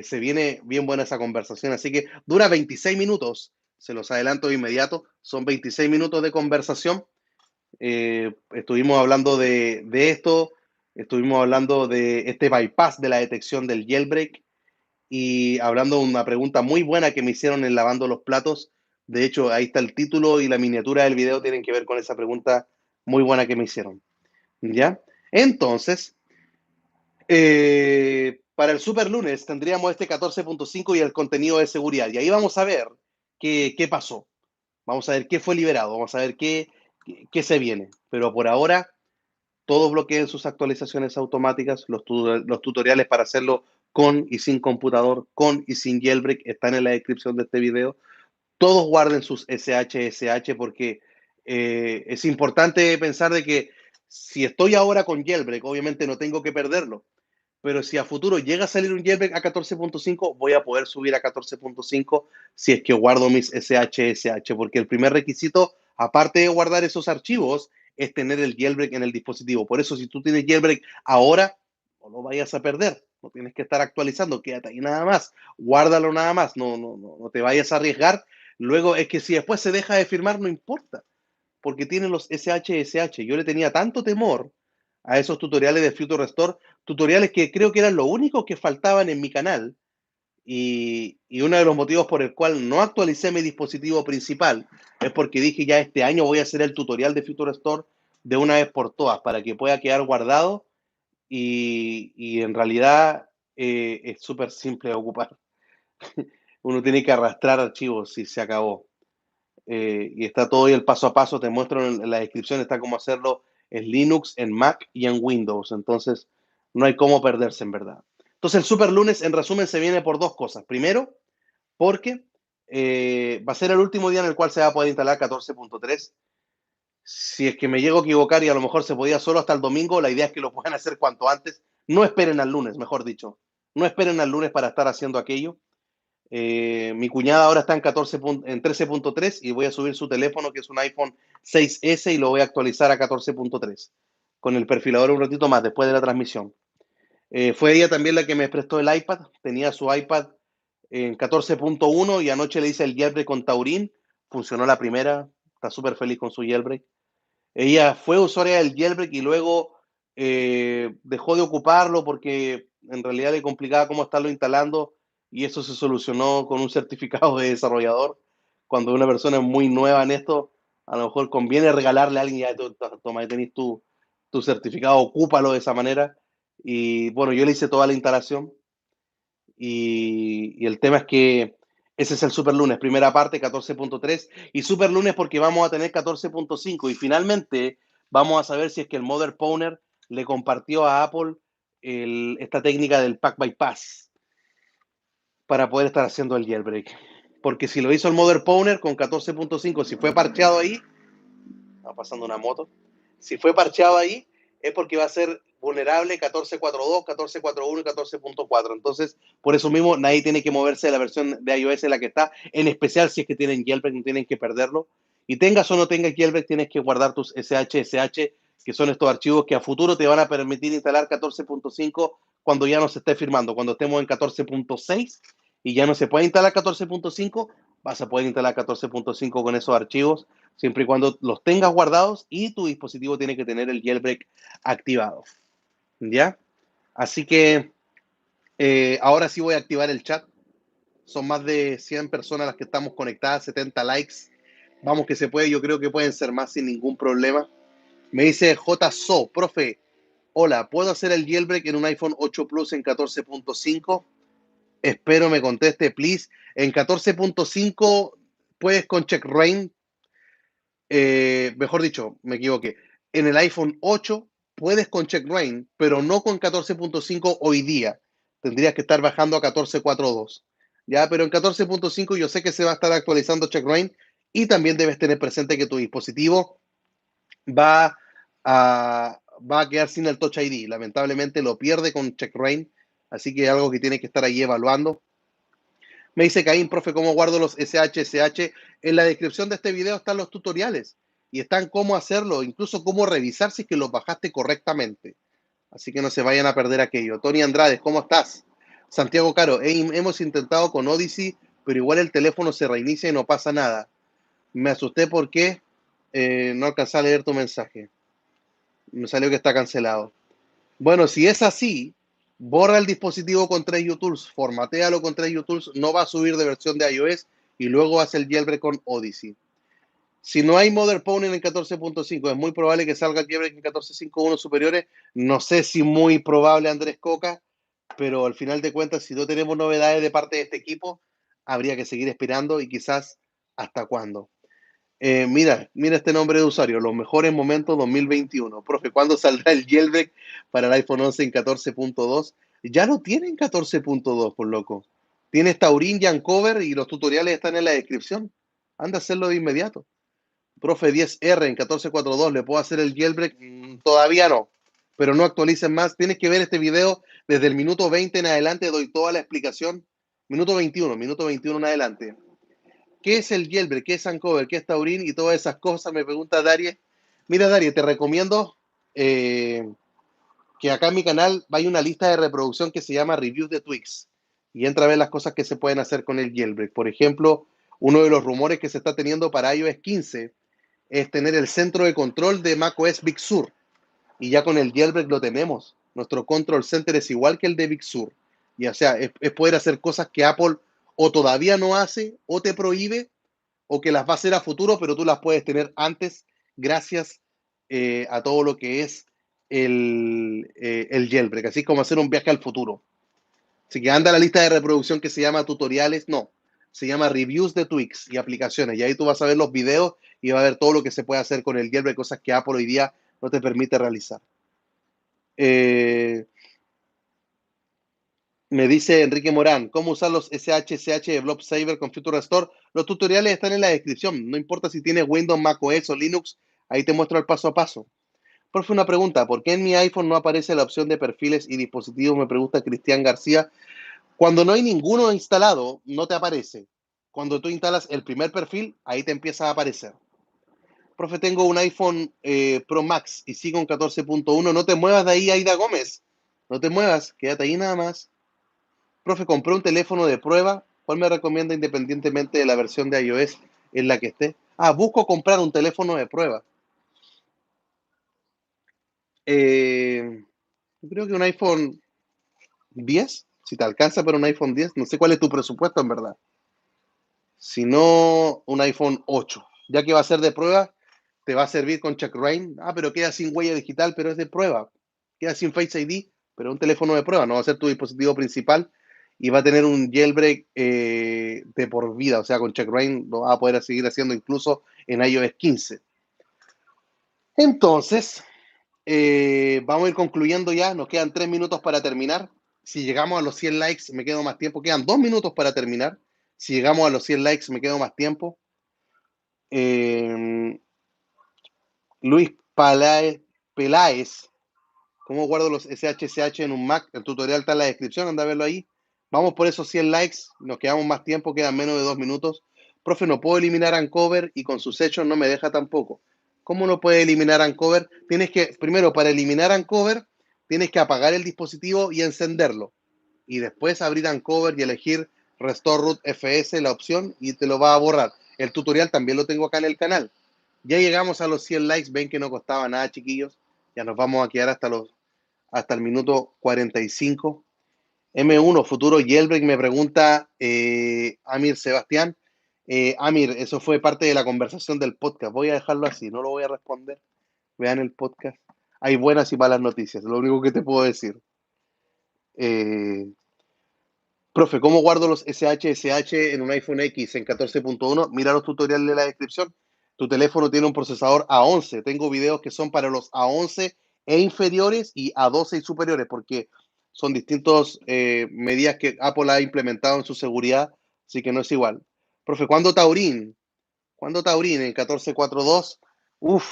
se viene bien buena esa conversación. Así que dura 26 minutos, se los adelanto de inmediato, son 26 minutos de conversación. Estuvimos hablando de esto, estuvimos hablando de este bypass de la detección del jailbreak, y hablando de una pregunta muy buena que me hicieron en lavando los platos. De hecho, ahí está el título y la miniatura del video tienen que ver con esa pregunta muy buena que me hicieron. ¿Ya? Entonces, Para el super lunes tendríamos este 14.5 y el contenido de seguridad. Y ahí vamos a ver qué pasó. Vamos a ver qué fue liberado. Vamos a ver qué se viene. Pero por ahora, todos bloqueen sus actualizaciones automáticas. Los tutoriales para hacerlo con y sin computador, con y sin jailbreak, están en la descripción de este video. Todos guarden sus SH porque es importante pensar de que si estoy ahora con jailbreak, obviamente no tengo que perderlo, pero si a futuro llega a salir un jailbreak a 14.5, voy a poder subir a 14.5 si es que guardo mis SH, porque el primer requisito, aparte de guardar esos archivos, es tener el jailbreak en el dispositivo. Por eso, si tú tienes jailbreak ahora, no lo vayas a perder. No tienes que estar actualizando, quédate ahí nada más. Guárdalo nada más, no te vayas a arriesgar. Luego es que si después se deja de firmar, no importa porque tiene los SH. Yo le tenía tanto temor a esos tutoriales de Future Restore, tutoriales que creo que eran lo único que faltaban en mi canal. Y uno de los motivos por el cual no actualicé mi dispositivo principal es porque dije ya este año voy a hacer el tutorial de Future Restore de una vez por todas para que pueda quedar guardado y en realidad es súper simple de ocupar. Uno tiene que arrastrar archivos si se acabó. Y está todo ahí el paso a paso, te muestro en la descripción, está cómo hacerlo en Linux, en Mac y en Windows. Entonces, no hay cómo perderse en verdad. Entonces, el super lunes, en resumen, se viene por dos cosas. Primero, porque va a ser el último día en el cual se va a poder instalar 14.3. Si es que me llego a equivocar y a lo mejor se podía solo hasta el domingo, la idea es que lo puedan hacer cuanto antes. No esperen al lunes, mejor dicho. No esperen al lunes para estar haciendo aquello. Mi cuñada ahora está en 13.3 y voy a subir su teléfono, que es un iPhone 6S, y lo voy a actualizar a 14.3 con el perfilador un ratito más después de la transmisión. Fue ella también la que me prestó el iPad. Tenía su iPad en 14.1 y anoche le hice el jailbreak con Taurin. Funcionó la primera. Está súper feliz con su jailbreak. Ella fue usuaria del jailbreak y luego dejó de ocuparlo porque en realidad le complicaba cómo estarlo instalando y eso se solucionó con un certificado de desarrollador. Cuando una persona es muy nueva en esto, a lo mejor conviene regalarle a alguien, ya toma, tenés tu certificado, ocúpalo de esa manera. Y bueno, yo le hice toda la instalación y el tema es que ese es el Super Lunes, primera parte, 14.3, y Super Lunes porque vamos a tener 14.5 y finalmente vamos a saber si es que el Mother Pwner le compartió a Apple esta técnica del Pack Bypass para poder estar haciendo el jailbreak. Porque si lo hizo el Mother Pwner con 14.5, si fue parcheado ahí, está pasando una moto, si fue parcheado ahí, es porque va a ser vulnerable 14.4.2, 14.4.1 y 14.4. Entonces, por eso mismo, nadie tiene que moverse de la versión de iOS en la que está, en especial si es que tienen jailbreak, no tienen que perderlo. Y tengas o no tengas jailbreak, tienes que guardar tus SH, que son estos archivos que a futuro te van a permitir instalar 14.5 cuando ya no se esté firmando. Cuando estemos en 14.6 y ya no se puede instalar 14.5, vas a poder instalar 14.5 con esos archivos siempre y cuando los tengas guardados y tu dispositivo tiene que tener el jailbreak activado. ¿Ya? Así que ahora sí voy a activar el chat. Son más de 100 personas las que estamos conectadas, 70 likes. Vamos que se puede, yo creo que pueden ser más sin ningún problema. Me dice JSO, profe, hola, ¿puedo hacer el jailbreak en un iPhone 8 Plus en 14.5? Espero me conteste, please. En 14.5 puedes con CheckRain, mejor dicho, me equivoqué. En el iPhone 8 puedes con CheckRain, pero no con 14.5 hoy día. Tendrías que estar bajando a 14.4.2. Ya, pero en 14.5 yo sé que se va a estar actualizando CheckRain y también debes tener presente que tu dispositivo va va a quedar sin el Touch ID. Lamentablemente lo pierde con CheckRain, así que es algo que tiene que estar ahí evaluando. Me dice Caín, profe, ¿cómo guardo los SH? En la descripción de este video están los tutoriales y están cómo hacerlo, incluso cómo revisar si es que los bajaste correctamente. Así que no se vayan a perder aquello. Tony Andrade, ¿cómo estás? Santiago Caro, hemos intentado con Odyssey, pero igual el teléfono se reinicia y no pasa nada. Me asusté porque no alcancé a leer tu mensaje. Me salió que está cancelado. Bueno, si es así, borra el dispositivo con 3 UTools, formatéalo con 3 UTools, no va a subir de versión de iOS y luego hace el jailbreak con Odyssey. Si no hay Mother Pwner en 14.5, es muy probable que salga el jailbreak en 14.5.1 superiores. No sé si muy probable, Andrés Coca, pero al final de cuentas, si no tenemos novedades de parte de este equipo, habría que seguir esperando y quizás hasta cuándo. Mira este nombre de usuario, los mejores momentos 2021. Profe, ¿cuándo saldrá el jailbreak para el iPhone 11 en 14.2? Ya lo tienen 14.2, por loco. Tienes Taurin y Uncover y los tutoriales están en la descripción. Anda a hacerlo de inmediato. Profe 10R en 14.4.2, ¿le puedo hacer el jailbreak? Todavía no, pero no actualicen más. Tienes que ver este video desde el minuto 20 en adelante, doy toda la explicación. Minuto 21 en adelante. ¿Qué es el jailbreak? ¿Qué es Uncover? ¿Qué es Taurin? Y todas esas cosas, me pregunta Darie. Mira, Darie, te recomiendo que acá en mi canal vaya una lista de reproducción que se llama Reviews de Twix y entra a ver las cosas que se pueden hacer con el jailbreak. Por ejemplo, uno de los rumores que se está teniendo para iOS 15 es tener el centro de control de macOS Big Sur. Y ya con el jailbreak lo tenemos. Nuestro control center es igual que el de Big Sur. Y o sea, es poder hacer cosas que Apple o todavía no hace, o te prohíbe, o que las va a hacer a futuro, pero tú las puedes tener antes gracias a todo lo que es el jailbreak. Así como hacer un viaje al futuro. Así que anda a la lista de reproducción que se llama tutoriales, no, se llama reviews de Twix y aplicaciones. Y ahí tú vas a ver los videos y va a ver todo lo que se puede hacer con el jailbreak, cosas que Apple hoy día no te permite realizar. Eh, Me dice Enrique Morán, ¿cómo usar los SHSH de Blob Saver con Future Restore? Los tutoriales están en la descripción. No importa si tienes Windows, macOS o Linux, ahí te muestro el paso a paso. Profe, una pregunta, ¿por qué en mi iPhone no aparece la opción de perfiles y dispositivos? Me pregunta Cristian García. Cuando no hay ninguno instalado, no te aparece. Cuando tú instalas el primer perfil, ahí te empieza a aparecer. Profe, tengo un iPhone Pro Max y sigo en 14.1. No te muevas de ahí, Aida Gómez. No te muevas, quédate ahí nada más. Profe, compré un teléfono de prueba. ¿Cuál me recomienda independientemente de la versión de iOS en la que esté? Busco comprar un teléfono de prueba. Creo que un iPhone 10, si te alcanza para un iPhone 10, no sé cuál es tu presupuesto en verdad. Si no, un iPhone 8. Ya que va a ser de prueba, te va a servir con Check Rain. Pero queda sin huella digital, pero es de prueba. Queda sin Face ID, pero es un teléfono de prueba. No va a ser tu dispositivo principal y va a tener un jailbreak de por vida. O sea, con Check Rain lo vas a poder seguir haciendo incluso en iOS 15. Entonces, vamos a ir concluyendo ya. Nos quedan 3 minutos para terminar. Si llegamos a los 100 likes, me quedo más tiempo. Quedan 2 minutos para terminar. Si llegamos a los 100 likes, me quedo más tiempo. Eh, Luis Peláez, ¿cómo guardo los SHSH en un Mac? El tutorial está en la descripción, anda a verlo ahí. Vamos por esos 100 likes, nos quedamos más tiempo, quedan menos de 2 minutos. Profe, no puedo eliminar Uncover y con sus hechos no me deja tampoco. ¿Cómo no puede eliminar Uncover? Tienes que, primero, para eliminar Uncover, tienes que apagar el dispositivo y encenderlo. Y después abrir Uncover y elegir Restore Root FS, la opción, y te lo va a borrar. El tutorial también lo tengo acá en el canal. Ya llegamos a los 100 likes, ven que no costaba nada, chiquillos. Ya nos vamos a quedar hasta el minuto 45. M1, futuro jailbreak, me pregunta Amir Sebastián. Amir, eso fue parte de la conversación del podcast. Voy a dejarlo así, no lo voy a responder. Vean el podcast. Hay buenas y malas noticias, lo único que te puedo decir. Eh, Profe, ¿cómo guardo los SHSH en un iPhone X en 14.1? Mira los tutoriales de la descripción. Tu teléfono tiene un procesador A11. Tengo videos que son para los A11 e inferiores y A12 y superiores, porque son distintas medidas que Apple ha implementado en su seguridad, así que no es igual. Profe, ¿cuándo Taurín? ¿Cuándo Taurín? ¿En 14.4.2? Uf,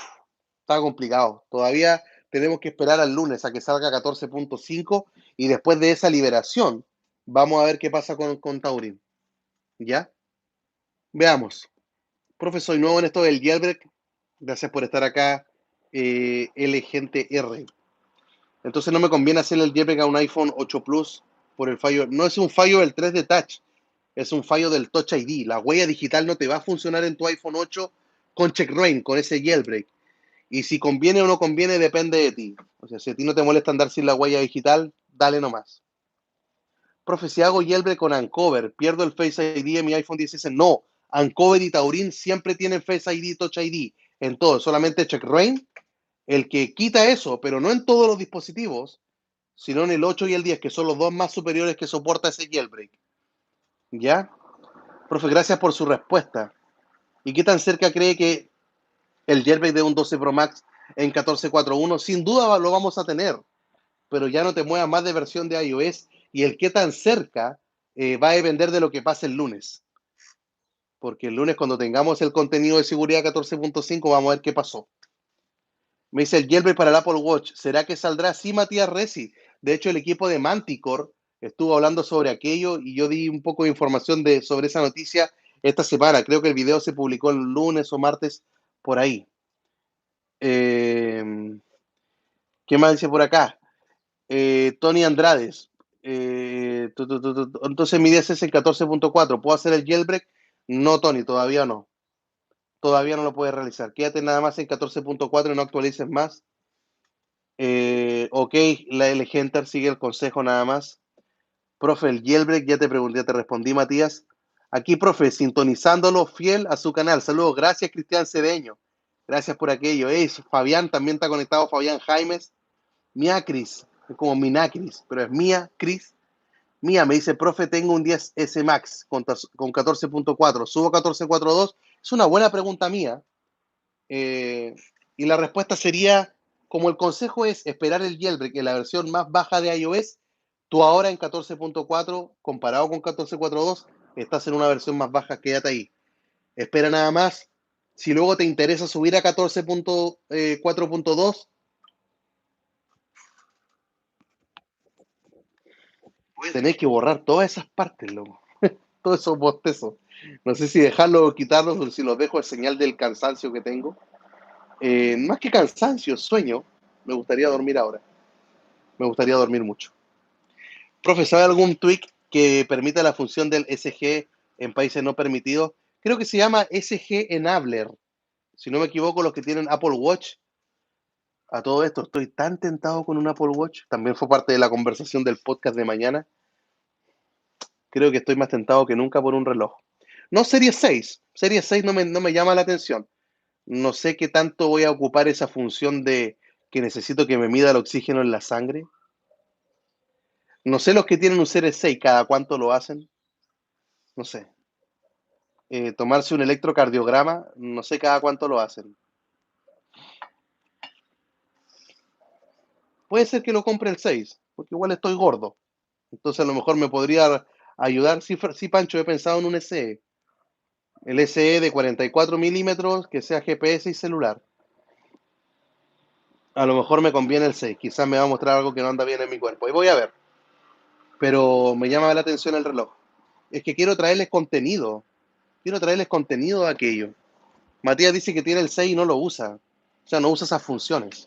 está complicado. Todavía tenemos que esperar al lunes a que salga 14.5 y después de esa liberación vamos a ver qué pasa con Taurin. ¿Ya? Veamos. Profe, soy nuevo en esto del jailbreak. Gracias por estar acá, LGNTR. Entonces no me conviene hacer el jailbreak a un iPhone 8 Plus por el fallo. No es un fallo del 3D Touch, es un fallo del Touch ID. La huella digital no te va a funcionar en tu iPhone 8 con CheckRain, con ese jailbreak. Y si conviene o no conviene depende de ti. O sea, si a ti no te molesta andar sin la huella digital, dale nomás. Profe, si hago jailbreak con Uncover, ¿pierdo el Face ID en mi iPhone 16? No, Uncover y Taurin siempre tienen Face ID y Touch ID. En todo, solamente CheckRain, el que quita eso, pero no en todos los dispositivos, sino en el 8 y el 10, que son los dos más superiores que soporta ese jailbreak. ¿Ya? Profe, gracias por su respuesta. ¿Y qué tan cerca cree que el jailbreak de un 12 Pro Max en 14.4.1? Sin duda lo vamos a tener, pero ya no te muevas más de versión de iOS, y el qué tan cerca va a depender de lo que pase el lunes. Porque el lunes, cuando tengamos el contenido de seguridad 14.5, vamos a ver qué pasó. Me dice el jailbreak para el Apple Watch. ¿Será que saldrá? Sí, Matías Resi. De hecho, el equipo de Manticore estuvo hablando sobre aquello y yo di un poco de información sobre esa noticia esta semana. Creo que el video se publicó el lunes o martes, por ahí. ¿Qué más dice por acá? Tony Andrades. Entonces mi 10 es el 14.4. ¿Puedo hacer el jailbreak? No, Tony, todavía no. Todavía no lo puedes realizar. Quédate nada más en 14.4 y no actualices más. Ok, la L Hunter sigue el consejo nada más. Profe, el jailbreak, ya te pregunté, ya te respondí, Matías. Aquí, profe, sintonizándolo fiel a su canal. Saludos, gracias, Cristian Cedeño. Gracias por aquello. Fabián, también está conectado, Fabián Jaimes. Mía Cris, es como Minacris, pero es Mía Cris. Mía me dice, profe, tengo un 10S Max con 14.4. ¿Subo 14.4.2? Es una buena pregunta mía. Y la respuesta sería, como el consejo es esperar el jailbreak en la versión más baja de iOS, tú ahora en 14.4, comparado con 14.4.2, estás en una versión más baja, quédate ahí. Espera nada más. Si luego te interesa subir a 14.4.2, tenés que borrar todas esas partes, loco. Todos esos bostezos. No sé si dejarlos o quitarlos, o si los dejo, es señal del cansancio que tengo. Más que cansancio, sueño. Me gustaría dormir ahora. Me gustaría dormir mucho. Profe, ¿sabe algún tweak que permita la función del SG en países no permitidos? Creo que se llama SG Enabler. Si no me equivoco, los que tienen Apple Watch. A todo esto, estoy tan tentado con un Apple Watch. También fue parte de la conversación del podcast de mañana. Creo que estoy más tentado que nunca por un reloj. No Series 6. Series 6 no me llama la atención. No sé qué tanto voy a ocupar esa función de que necesito que me mida el oxígeno en la sangre. No sé los que tienen un Series 6, cada cuánto lo hacen. No sé. Tomarse un electrocardiograma, no sé cada cuánto lo hacen. Puede ser que lo compre el 6, porque igual estoy gordo. Entonces a lo mejor me podría ayudar. Sí, sí, Pancho, he pensado en un SE. El SE de 44 milímetros, que sea GPS y celular. A lo mejor me conviene el 6. Quizás me va a mostrar algo que no anda bien en mi cuerpo. Y voy a ver. Pero me llama la atención el reloj. Es que quiero traerles contenido. Quiero traerles contenido de aquello. Matías dice que tiene el 6 y no lo usa. O sea, no usa esas funciones.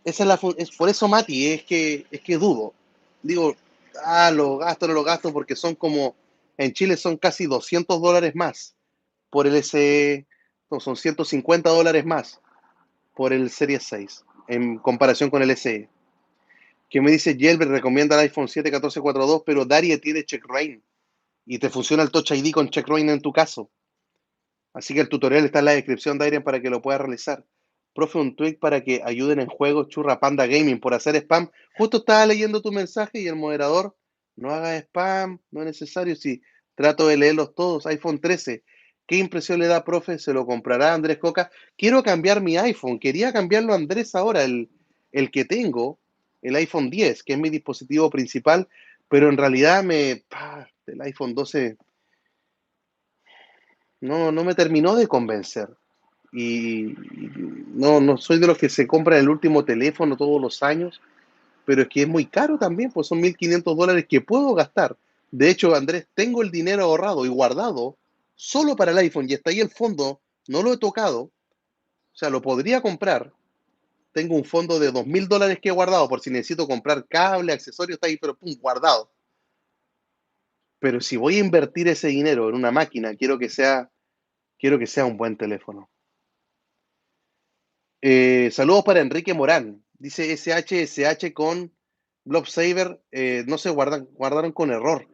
Esa es por eso, Mati, es que dudo. Digo, lo gasto, no lo gasto, porque son como, en Chile son casi $200 más por el SE, no, son $150 más por el Series 6 en comparación con el SE. Que me dice Yelber recomienda el iPhone 7 1442, pero Daria tiene Check Rain y te funciona el Touch ID con Check Rain en tu caso. Así que el tutorial está en la descripción de Adrian para que lo puedas realizar. Profe, un tweet para que ayuden en juegos Churra Panda Gaming por hacer spam. Justo estaba leyendo tu mensaje y el moderador, no haga spam, no es necesario. Si trato de leerlos todos, iPhone 13. ¿Qué impresión le da, profe? ¿Se lo comprará Andrés Coca? Quiero cambiar mi iPhone. Quería cambiarlo a Andrés ahora, el que tengo, el iPhone 10, que es mi dispositivo principal, pero en realidad el iPhone 12 no me terminó de convencer. Y no soy de los que se compran el último teléfono todos los años, pero es que es muy caro también, pues son $1.500 que puedo gastar. De hecho, Andrés, tengo el dinero ahorrado y guardado solo para el iPhone y está ahí el fondo, no lo he tocado, o sea, lo podría comprar. Tengo un fondo de $2.000 que he guardado por si necesito comprar cable, accesorios, está ahí, pero pum, guardado. Pero si voy a invertir ese dinero en una máquina, quiero que sea un buen teléfono. Saludos para Enrique Morán. Dice SHSH con Blob Saber. No se guardaron con error.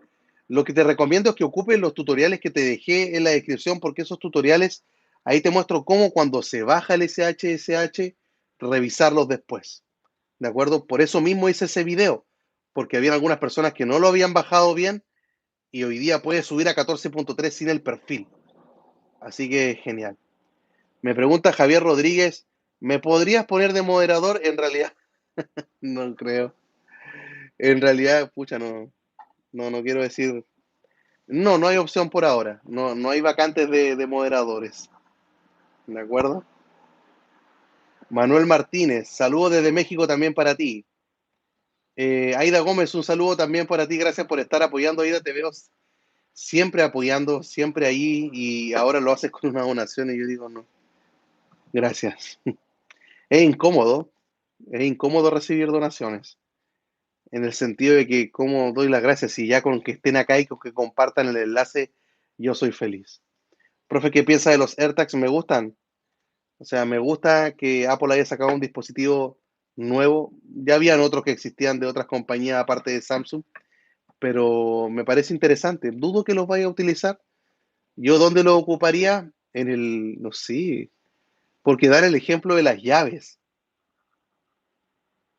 Lo que te recomiendo es que ocupes los tutoriales que te dejé en la descripción, porque esos tutoriales, ahí te muestro cómo cuando se baja el SHSH, revisarlos después. ¿de acuerdo? Por eso mismo hice ese video, porque había algunas personas que no lo habían bajado bien y hoy día puede subir a 14.3 sin el perfil. Así que genial. Me pregunta Javier Rodríguez, ¿me podrías poner de moderador? En realidad, no creo. En realidad, pucha, no quiero decir. No, no hay opción por ahora. No hay vacantes de moderadores. ¿De acuerdo? Manuel Martínez, saludos desde México también para ti. Aida Gómez, un saludo también para ti. Gracias por estar apoyando. Aida, te veo siempre apoyando, siempre ahí y ahora lo haces con una donación y yo digo, no, gracias. Es incómodo recibir donaciones, en el sentido de que cómo doy las gracias y ya con que estén acá y con que compartan el enlace, yo soy feliz. Profe, ¿qué piensa de los AirTags? Me gustan. O sea, me gusta que Apple haya sacado un dispositivo nuevo. Ya habían otros que existían de otras compañías aparte de Samsung, pero me parece interesante. Dudo que los vaya a utilizar. ¿Yo dónde lo ocuparía? En el, no sé, porque dar el ejemplo de las llaves.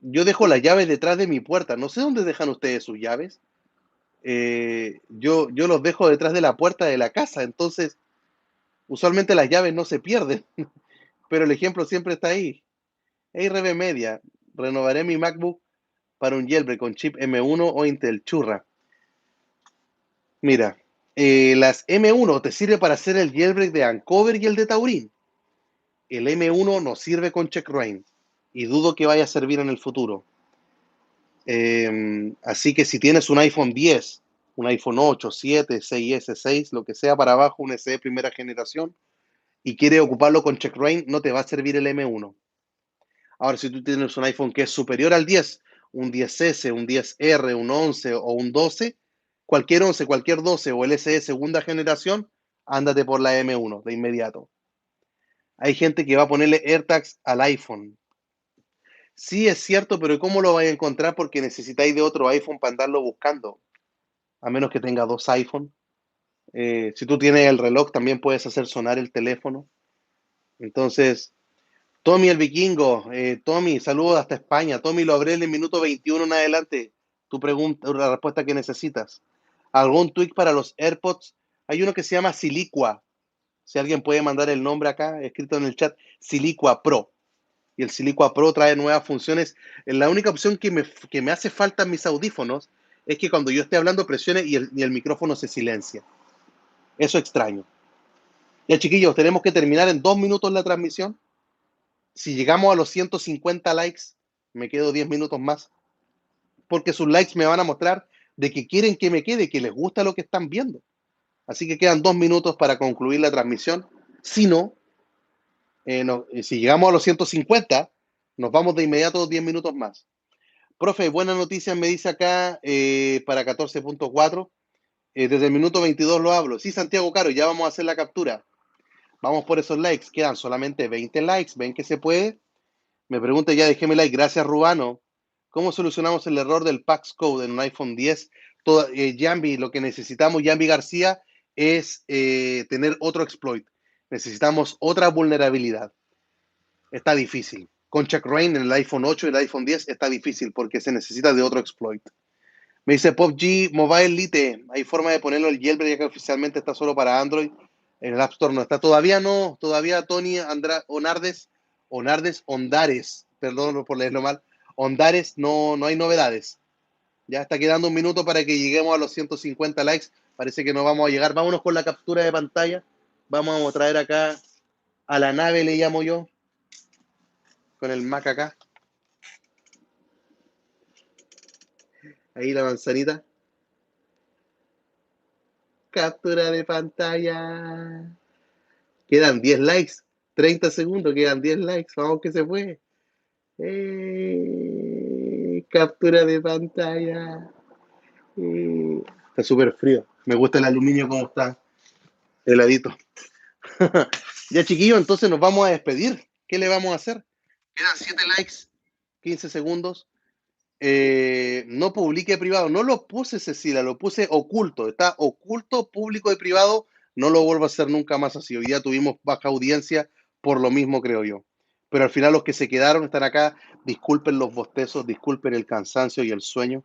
Yo dejo las llaves detrás de mi puerta. No sé dónde dejan ustedes sus llaves. Yo los dejo detrás de la puerta de la casa. Entonces, usualmente las llaves no se pierden, pero el ejemplo siempre está ahí. Hey, Rebe Media, renovaré mi MacBook para un jailbreak con chip M1 o Intel Churra. Mira, las M1 te sirve para hacer el jailbreak de Ancover y el de Taurin. El M1 no sirve con Checkra1 y dudo que vaya a servir en el futuro. Así que si tienes un iPhone 10, un iPhone 8, 7, 6S, 6, lo que sea para abajo, un SE primera generación, y quieres ocuparlo con Checkra1, no te va a servir el M1. Ahora, si tú tienes un iPhone que es superior al 10, un 10S, un 10R, un 11 o un 12, cualquier 11, cualquier 12 o el SE segunda generación, ándate por la M1 de inmediato. Hay gente que va a ponerle AirTags al iPhone. Sí, es cierto, pero ¿cómo lo vais a encontrar? Porque necesitáis de otro iPhone para andarlo buscando, a menos que tenga dos iPhone. Si tú tienes el reloj, también puedes hacer sonar el teléfono. Entonces, Tommy el Vikingo, Tommy, saludos hasta España. Tommy, lo abré en el minuto 21 en adelante. Tu pregunta, la respuesta que necesitas. ¿Algún tweak para los AirPods? Hay uno que se llama Silicua. Si alguien puede mandar el nombre acá, escrito en el chat, Silicua Pro. Y el Silicua Pro trae nuevas funciones. La única opción que me hace falta en mis audífonos es que cuando yo esté hablando presione y el micrófono se silencia. Eso extraño. Ya, chiquillos, tenemos que terminar en 2 minutos la transmisión. Si llegamos a los 150 likes, me quedo 10 minutos más, porque sus likes me van a mostrar de que quieren que me quede, que les gusta lo que están viendo. Así que quedan 2 minutos para concluir la transmisión. Si no, si llegamos a los 150, nos vamos de inmediato 10 minutos más. Profe, buenas noticias me dice acá para 14.4. Desde el minuto 22 lo hablo. Sí, Santiago Caro, ya vamos a hacer la captura. Vamos por esos likes. Quedan solamente 20 likes. ¿Ven que se puede? Me pregunta ya, déjeme like. Gracias, Rubano. ¿Cómo solucionamos el error del Pax Code en un iPhone 10? Jambi, lo que necesitamos, Jambi García, es tener otro exploit. Necesitamos otra vulnerabilidad. Está difícil. Con Checkra1 en el iPhone 8 y el iPhone 10 está difícil porque se necesita de otro exploit. Me dice PUBG Mobile Lite. ¿Hay forma de ponerlo el jailbreak ya que oficialmente está solo para Android? En el App Store no está. Todavía no. Todavía Tony Ondares. Perdón por leerlo mal. Ondares, no hay novedades. Ya está quedando un minuto para que lleguemos a los 150 likes. Parece que no vamos a llegar. Vámonos con la captura de pantalla. Vamos a traer acá a la nave, le llamo yo, con el Mac acá. Ahí la manzanita. Captura de pantalla. Quedan 10 likes. 30 segundos, quedan 10 likes. Vamos que se fue. Captura de pantalla. Está súper frío. Me gusta el aluminio como está heladito. Ya, chiquillos, entonces nos vamos a despedir. ¿Qué le vamos a hacer? Quedan 7 likes, 15 segundos. No publique privado. No lo puse, Cecilia, lo puse oculto. Está oculto, público y privado. No lo vuelvo a hacer nunca más así. Hoy día tuvimos baja audiencia por lo mismo, creo yo. Pero al final los que se quedaron están acá Disculpen los bostezos, disculpen el cansancio y el sueño.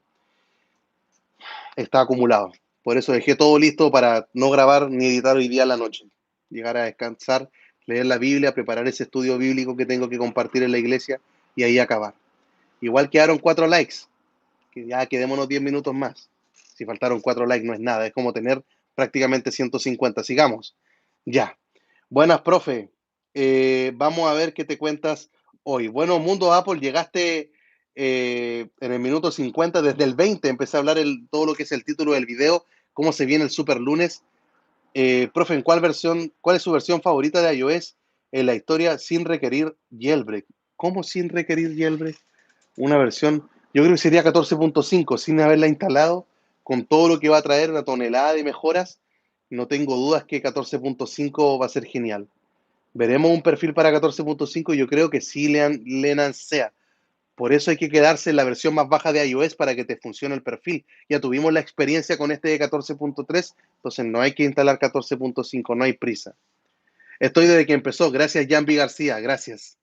Está acumulado. Por eso dejé todo listo para no grabar ni editar hoy día en la noche. Llegar a descansar, leer la Biblia, preparar ese estudio bíblico que tengo que compartir en la iglesia y ahí acabar. Igual quedaron 4 likes, que ya quedémonos 10 minutos más. Si faltaron 4 likes no es nada, es como tener prácticamente 150. Sigamos. Ya. Buenas, profe. Vamos a ver qué te cuentas hoy. Bueno, Mundo Apple, llegaste en el minuto 50, desde el 20 empecé a hablar todo lo que es el título del video, cómo se viene el super lunes. Profe, ¿en cuál es su versión favorita de iOS en la historia sin requerir jailbreak? ¿Cómo sin requerir jailbreak? Una versión, yo creo que sería 14.5, sin haberla instalado, con todo lo que va a traer, una tonelada de mejoras. No tengo dudas que 14.5 va a ser genial. Veremos un perfil para 14.5, yo creo que sí le sea. Por eso hay que quedarse en la versión más baja de iOS para que te funcione el perfil. Ya tuvimos la experiencia con este de 14.3, entonces no hay que instalar 14.5, no hay prisa. Estoy desde que empezó, gracias Jambi García, gracias.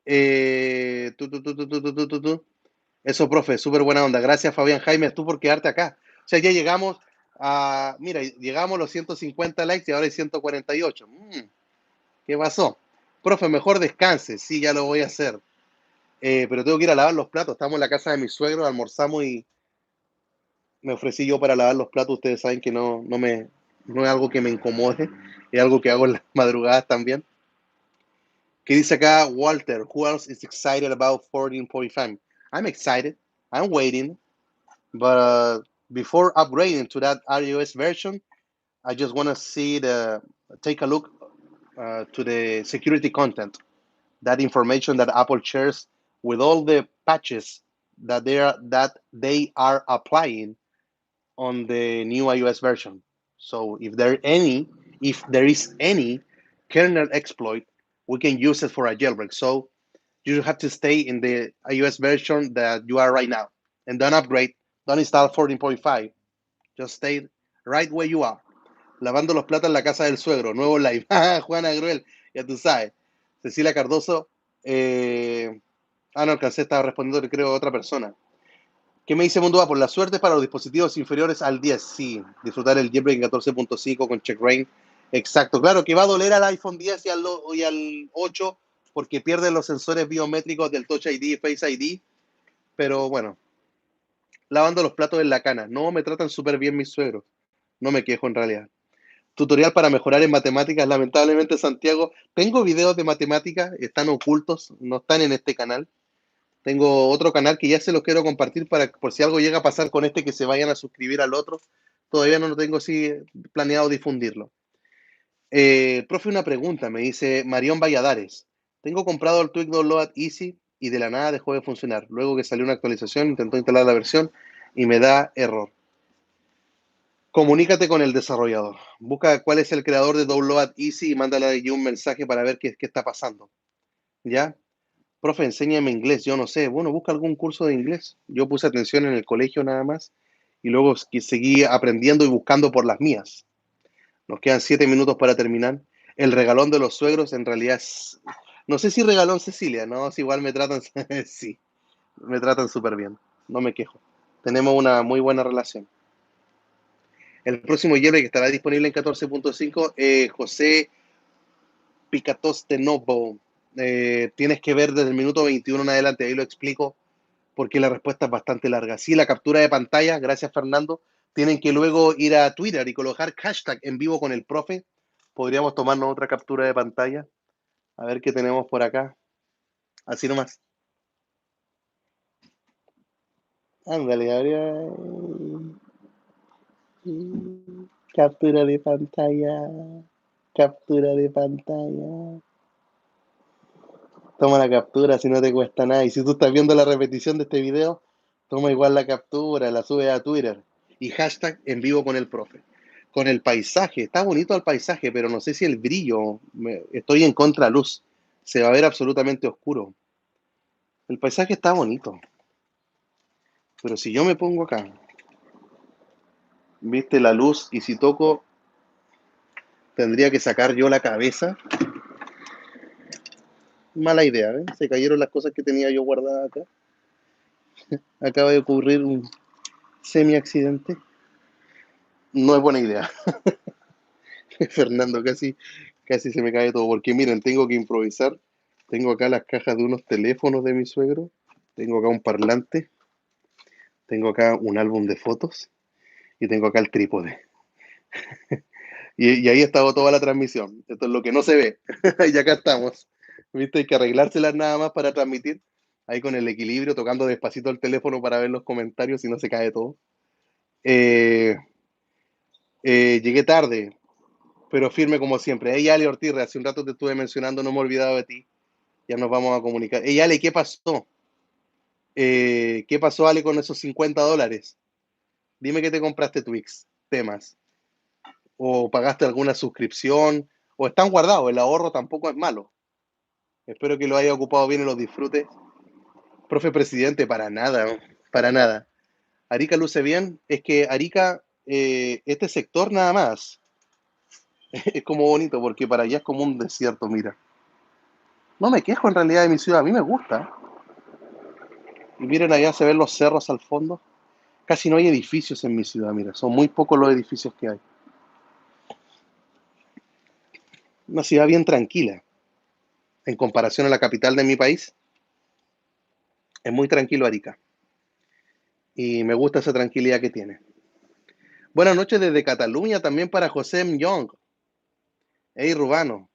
Eso, profe, súper buena onda. Gracias, Fabián Jaime, tú por quedarte acá. O sea, ya llegamos mira, llegamos a los 150 likes y ahora hay 148. ¿Qué pasó? Profe, mejor descanse. Sí, ya lo voy a hacer. Pero tengo que ir a lavar los platos. Estamos en la casa de mis suegros, almorzamos y me ofrecí yo para lavar los platos. Ustedes saben que no es algo que me incomode, es algo que hago en las madrugadas también. ¿Qué dice acá Walter? Who else is excited about 14.5? I'm excited. I'm waiting. But before upgrading to that iOS version, I just want to take a look to the security content, that information that Apple shares with all the patches that they are applying on the new iOS version. So if there is any kernel exploit, we can use it for a jailbreak. So you have to stay in the iOS version that you are right now and don't upgrade, don't install 14.5. Just stay right where you are. Lavando los platos en la casa del suegro, nuevo live. Juana Gruel, ya tú sabes. Cecilia Cardoso, no alcancé, estaba respondiendo, creo, a otra persona. ¿Qué me dice Mundo Apple? La suerte para los dispositivos inferiores al 10. Sí, disfrutar el jailbreak 14.5 con checkra. Exacto, claro que va a doler al iPhone 10 y al 8 porque pierden los sensores biométricos del Touch ID y Face ID, pero bueno, lavando los platos en la cana. No, me tratan súper bien mis suegros. No me quejo en realidad. Tutorial para mejorar en matemáticas. Lamentablemente, Santiago, tengo videos de matemáticas, están ocultos, no están en este canal. Tengo otro canal que ya se los quiero compartir para por si algo llega a pasar con este, que se vayan a suscribir al otro. Todavía no lo tengo así planeado difundirlo. Profe, una pregunta, me dice Marión Valladares. Tengo comprado el Tweak Download Easy y de la nada dejó de funcionar. Luego que salió una actualización, intentó instalar la versión y me da error. Comunícate con el desarrollador. Busca cuál es el creador de Download Easy y mándale ahí un mensaje para ver qué está pasando. ¿Ya? Profe, enséñame inglés. Yo no sé. Bueno, busca algún curso de inglés. Yo puse atención en el colegio nada más y luego seguí aprendiendo y buscando por las mías. Nos quedan 7 minutos para terminar. El regalón de los suegros en realidad es... No sé si regalón Cecilia, ¿no? Si igual me tratan... sí, me tratan súper bien. No me quejo. Tenemos una muy buena relación. El próximo jailbreak que estará disponible en 14.5, José Picatostenovo. Tienes que ver desde el minuto 21 en adelante, ahí lo explico, porque la respuesta es bastante larga. Sí, la captura de pantalla, gracias Fernando. Tienen que luego ir a Twitter y colocar hashtag en vivo con el profe. Podríamos tomarnos otra captura de pantalla. A ver qué tenemos por acá. Así nomás. Ándale, Gabriel. Captura de pantalla. Captura de pantalla. Toma la captura si no te cuesta nada. Y si tú estás viendo la repetición de este video, toma igual la captura, la sube a Twitter. Y hashtag en vivo con el profe. Con el paisaje, está bonito el paisaje, pero no sé si el brillo, estoy en contraluz. Se va a ver absolutamente oscuro. El paisaje está bonito. Pero si yo me pongo acá, viste la luz, y si toco, tendría que sacar yo la cabeza. Mala idea, ¿eh? Se cayeron las cosas que tenía yo guardadas acá. Acaba de ocurrir un semi-accidente. No es buena idea. Fernando, casi se me cae todo. Porque miren, tengo que improvisar. Tengo acá las cajas de unos teléfonos de mi suegro. Tengo acá un parlante. Tengo acá un álbum de fotos. Y tengo acá el trípode. Y ahí ha estado toda la transmisión. Esto es lo que no se ve. Y acá estamos. ¿Viste? Hay que arreglárselas nada más para transmitir. Ahí con el equilibrio, tocando despacito el teléfono para ver los comentarios, si no se cae todo. Eh, Llegué tarde, pero firme como siempre. Hey, Ale Ortiz, hace un rato te estuve mencionando, no me he olvidado de ti. Ya nos vamos a comunicar. Hey, Ale, ¿qué pasó? ¿Qué pasó, Ale, con esos $50? Dime que te compraste Twix, temas. O pagaste alguna suscripción. O están guardados. El ahorro tampoco es malo. Espero que lo haya ocupado bien y los disfrute. Profe presidente, para nada, ¿no? Para nada. Arica luce bien. Es que Arica, este sector nada más, es como bonito porque para allá es como un desierto, mira. No me quejo en realidad de mi ciudad, a mí me gusta. Y miren allá se ven los cerros al fondo. Casi no hay edificios en mi ciudad, mira, son muy pocos los edificios que hay. Una ciudad bien tranquila. En comparación a la capital de mi país, es muy tranquilo Arica. Y me gusta esa tranquilidad que tiene. Buenas noches desde Cataluña también para José M. Young. Hey, Rubano.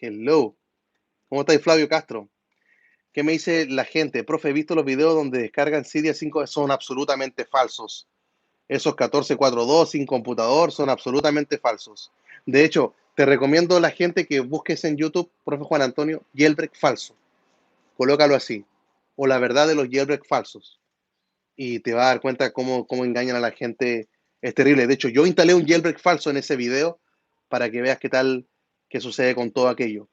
Hello. ¿Cómo estáis, Flavio Castro? ¿Qué me dice la gente? Profe, he visto los videos donde descargan Cydia 5, son absolutamente falsos. Esos 1442 sin computador son absolutamente falsos. De hecho, te recomiendo a la gente que busques en YouTube, profe Juan Antonio, jailbreak falso. Colócalo así. O la verdad de los jailbreak falsos. Y te vas a dar cuenta cómo engañan a la gente. Es terrible. De hecho, yo instalé un jailbreak falso en ese video para que veas qué sucede con todo aquello.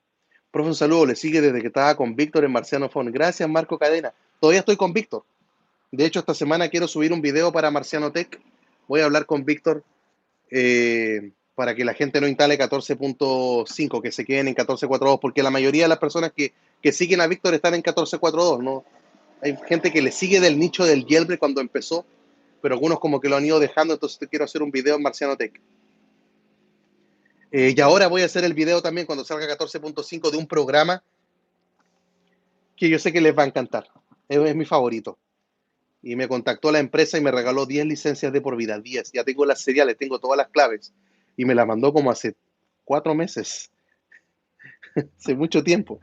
Profe, un saludo. Le sigue desde que estaba con Víctor en Marciano Phone. Gracias, Marco Cadena. Todavía estoy con Víctor. De hecho, esta semana quiero subir un video para Marciano Tech. Voy a hablar con Víctor para que la gente no instale 14.5, que se queden en 14.4.2, porque la mayoría de las personas que siguen a Víctor están en 14.4.2, ¿no? Hay gente que le sigue del nicho del jailbreak cuando empezó, pero algunos como que lo han ido dejando, entonces te quiero hacer un video en Marciano Tech. Y ahora voy a hacer el video también cuando salga 14.5 de un programa que yo sé que les va a encantar. Es mi favorito. Y me contactó la empresa y me regaló 10 licencias de por vida, 10. Ya tengo las seriales, tengo todas las claves. Y me las mandó como hace 4 meses, hace mucho tiempo.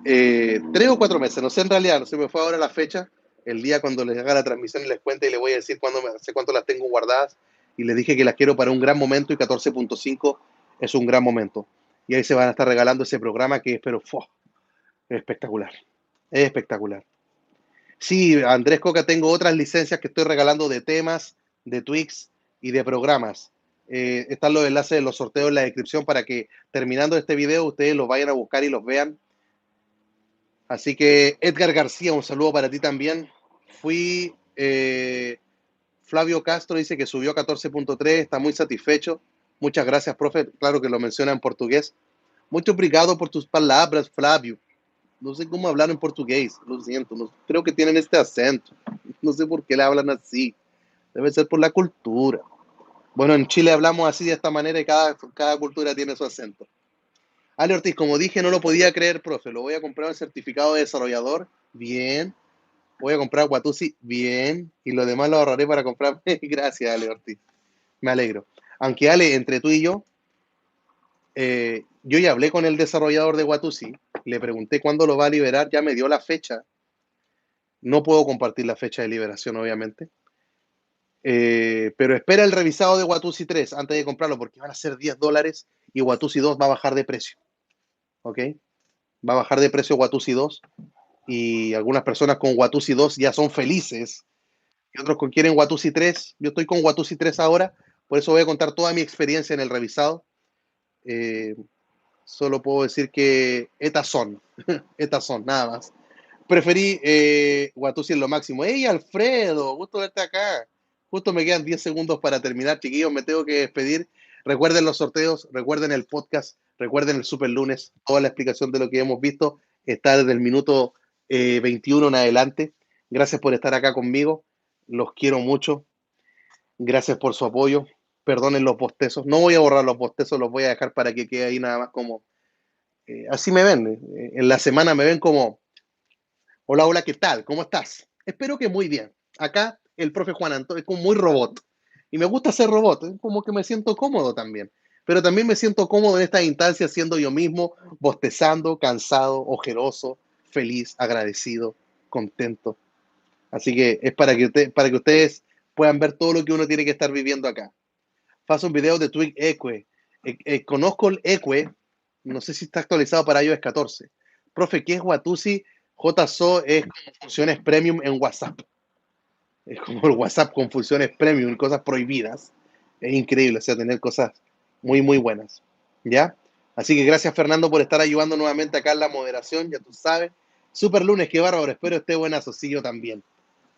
3 o 4 meses, no sé en realidad, no se me fue ahora la fecha, el día cuando les haga la transmisión y les cuente y les voy a decir hace cuánto las tengo guardadas. Y les dije que las quiero para un gran momento y 14.5 es un gran momento. Y ahí se van a estar regalando ese programa que espero, es espectacular, es espectacular. Sí, Andrés Coca, tengo otras licencias que estoy regalando de temas, de Twix y de programas. Están los enlaces de los sorteos en la descripción para que terminando este video ustedes los vayan a buscar y los vean. Así que Edgar García, un saludo para ti también. Flavio Castro dice que subió a 14.3, está muy satisfecho. Muchas gracias, profe. Claro que lo menciona en portugués. Muito obrigado por tus palabras, Flavio. No sé cómo hablar en portugués, lo siento. No, creo que tienen este acento. No sé por qué le hablan así. Debe ser por la cultura. Bueno, en Chile hablamos así de esta manera y cada cultura tiene su acento. Ale Ortiz, como dije, no lo podía creer, profe. Lo voy a comprar el certificado de desarrollador. Bien. Voy a comprar Watusi. Bien. Y lo demás lo ahorraré para comprar. Gracias, Ale Ortiz. Me alegro. Aunque, Ale, entre tú y yo ya hablé con el desarrollador de Watusi. Le pregunté cuándo lo va a liberar. Ya me dio la fecha. No puedo compartir la fecha de liberación, obviamente. Pero espera el revisado de Watusi 3 antes de comprarlo porque van a ser $10 y Watusi 2 va a bajar de precio. ¿Ok? Va a bajar de precio Watusi 2 y algunas personas con Watusi 2 ya son felices y otros con quieren Watusi 3. Yo estoy con Watusi 3 ahora, por eso voy a contar toda mi experiencia en el revisado. Eh, Solo puedo decir que estas son, nada más. Preferí Watusi en lo máximo. ¡Hey, Alfredo! Gusto verte acá. Justo me quedan 10 segundos para terminar, chiquillos. Me tengo que despedir. Recuerden los sorteos, recuerden el podcast, Recuerden el super lunes, toda la explicación de lo que hemos visto está desde el minuto 21 en adelante. Gracias por estar acá conmigo, los quiero mucho, gracias por su apoyo, perdonen los bostezos, no voy a borrar los bostezos, los voy a dejar para que quede ahí nada más como, así me ven, en la semana me ven como, hola, hola, ¿qué tal? ¿Cómo estás? Espero que muy bien. Acá el profe Juan Antonio es como muy robot. Y me gusta ser robot, como que me siento cómodo también. Pero también me siento cómodo en esta instancia siendo yo mismo, bostezando, cansado, ojeroso, feliz, agradecido, contento. Así que es para que ustedes puedan ver todo lo que uno tiene que estar viviendo acá. Faço un video de Twig Eque. Conozco el Eque, no sé si está actualizado para iOS 14. Profe, ¿qué es Watusi? JSO es como funciones premium en WhatsApp. Es como el WhatsApp con funciones premium y cosas prohibidas. Es increíble, o sea, tener cosas muy, muy buenas. ¿Ya? Así que gracias, Fernando, por estar ayudando nuevamente acá en la moderación, ya tú sabes. Super lunes, qué bárbaro, espero esté buenazo, sí, yo también.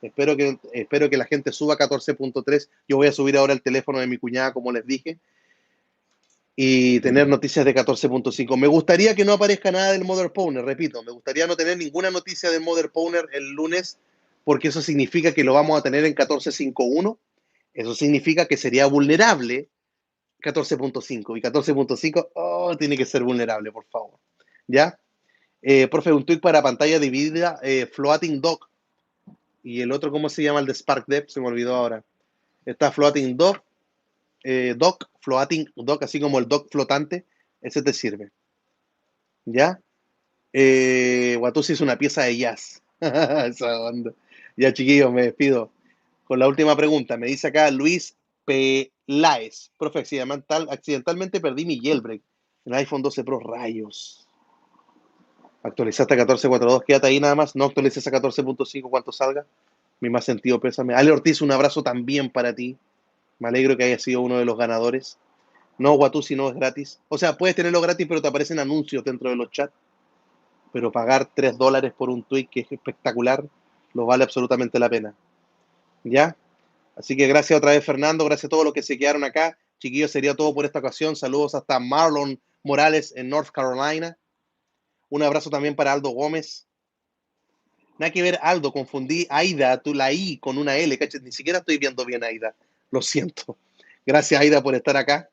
Espero que la gente suba 14.3. Yo voy a subir ahora el teléfono de mi cuñada, como les dije, y tener noticias de 14.5. Me gustaría que no aparezca nada del Mother Powner, repito, me gustaría no tener ninguna noticia del Mother Powner el lunes, porque eso significa que lo vamos a tener en 14.5.1. Eso significa que sería vulnerable 14.5 y 14.5, oh, tiene que ser vulnerable, por favor. ¿Ya? Profe, un tweet para pantalla dividida, Floating Dock. Y el otro, ¿cómo se llama? El de SparkDev, se me olvidó ahora. Está Floating Dock, Floating Dock, así como el dock flotante, ese te sirve. ¿Ya? Watusi es una pieza de jazz. Esa onda. Ya, chiquillos, me despido. Con la última pregunta, me dice acá Luis Peláez. Profe, accidentalmente perdí mi jailbreak. El iPhone 12 Pro, rayos. Actualizaste a 14.4.2, quédate ahí nada más. No actualices a 14.5 cuanto salga. Mi más sentido pésame. Ale Ortiz, un abrazo también para ti. Me alegro que haya sido uno de los ganadores. No, Watusi no es gratis. O sea, puedes tenerlo gratis, pero te aparecen anuncios dentro de los chats. Pero pagar $3 por un tweet que es espectacular, lo vale absolutamente la pena. ¿Ya? Así que gracias otra vez, Fernando. Gracias a todos los que se quedaron acá. Chiquillos, sería todo por esta ocasión. Saludos hasta Marlon Morales en North Carolina. Un abrazo también para Aldo Gómez. Nada que ver, Aldo, confundí Aida, tú la I con una L, ¿cachai? Ni siquiera estoy viendo bien Aida. Lo siento. Gracias, Aida, por estar acá.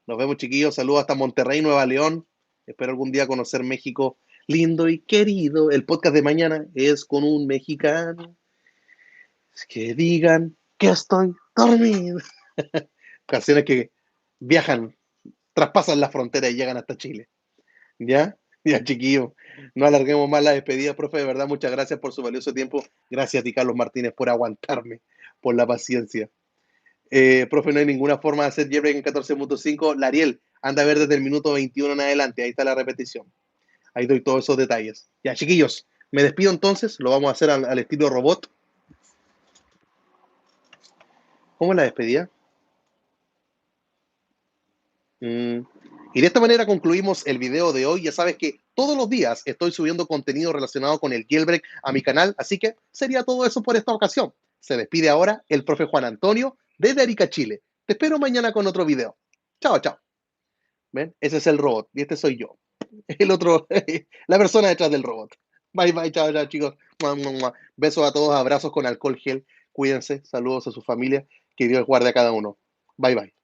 Nos vemos, chiquillos. Saludos hasta Monterrey, Nueva León. Espero algún día conocer México lindo y querido. El podcast de mañana es con un mexicano. Que digan que estoy dormido. Canciones que viajan, traspasan la frontera y llegan hasta Chile. ¿Ya? Ya, chiquillo. No alarguemos más la despedida, profe. De verdad, muchas gracias por su valioso tiempo. Gracias a ti, Carlos Martínez, por aguantarme, por la paciencia. Profe, no hay ninguna forma de hacer jailbreak en 14.5. Lariel, anda a ver desde el minuto 21 en adelante. Ahí está la repetición. Ahí doy todos esos detalles. Ya, chiquillos, me despido entonces. Lo vamos a hacer al estilo robot. ¿Cómo es la despedida? Y de esta manera concluimos el video de hoy. Ya sabes que todos los días estoy subiendo contenido relacionado con el jailbreak a mi canal, así que sería todo eso por esta ocasión. Se despide ahora el profe Juan Antonio desde Arica, Chile. Te espero mañana con otro video. Chao, chao. ¿Ven? Ese es el robot y este soy yo. El otro, la persona detrás del robot. Bye, bye, chao, chao, chicos. Mua, mua, mua. Besos a todos, abrazos con alcohol gel. Cuídense, saludos a su familia. Que Dios guarde a cada uno. Bye, bye.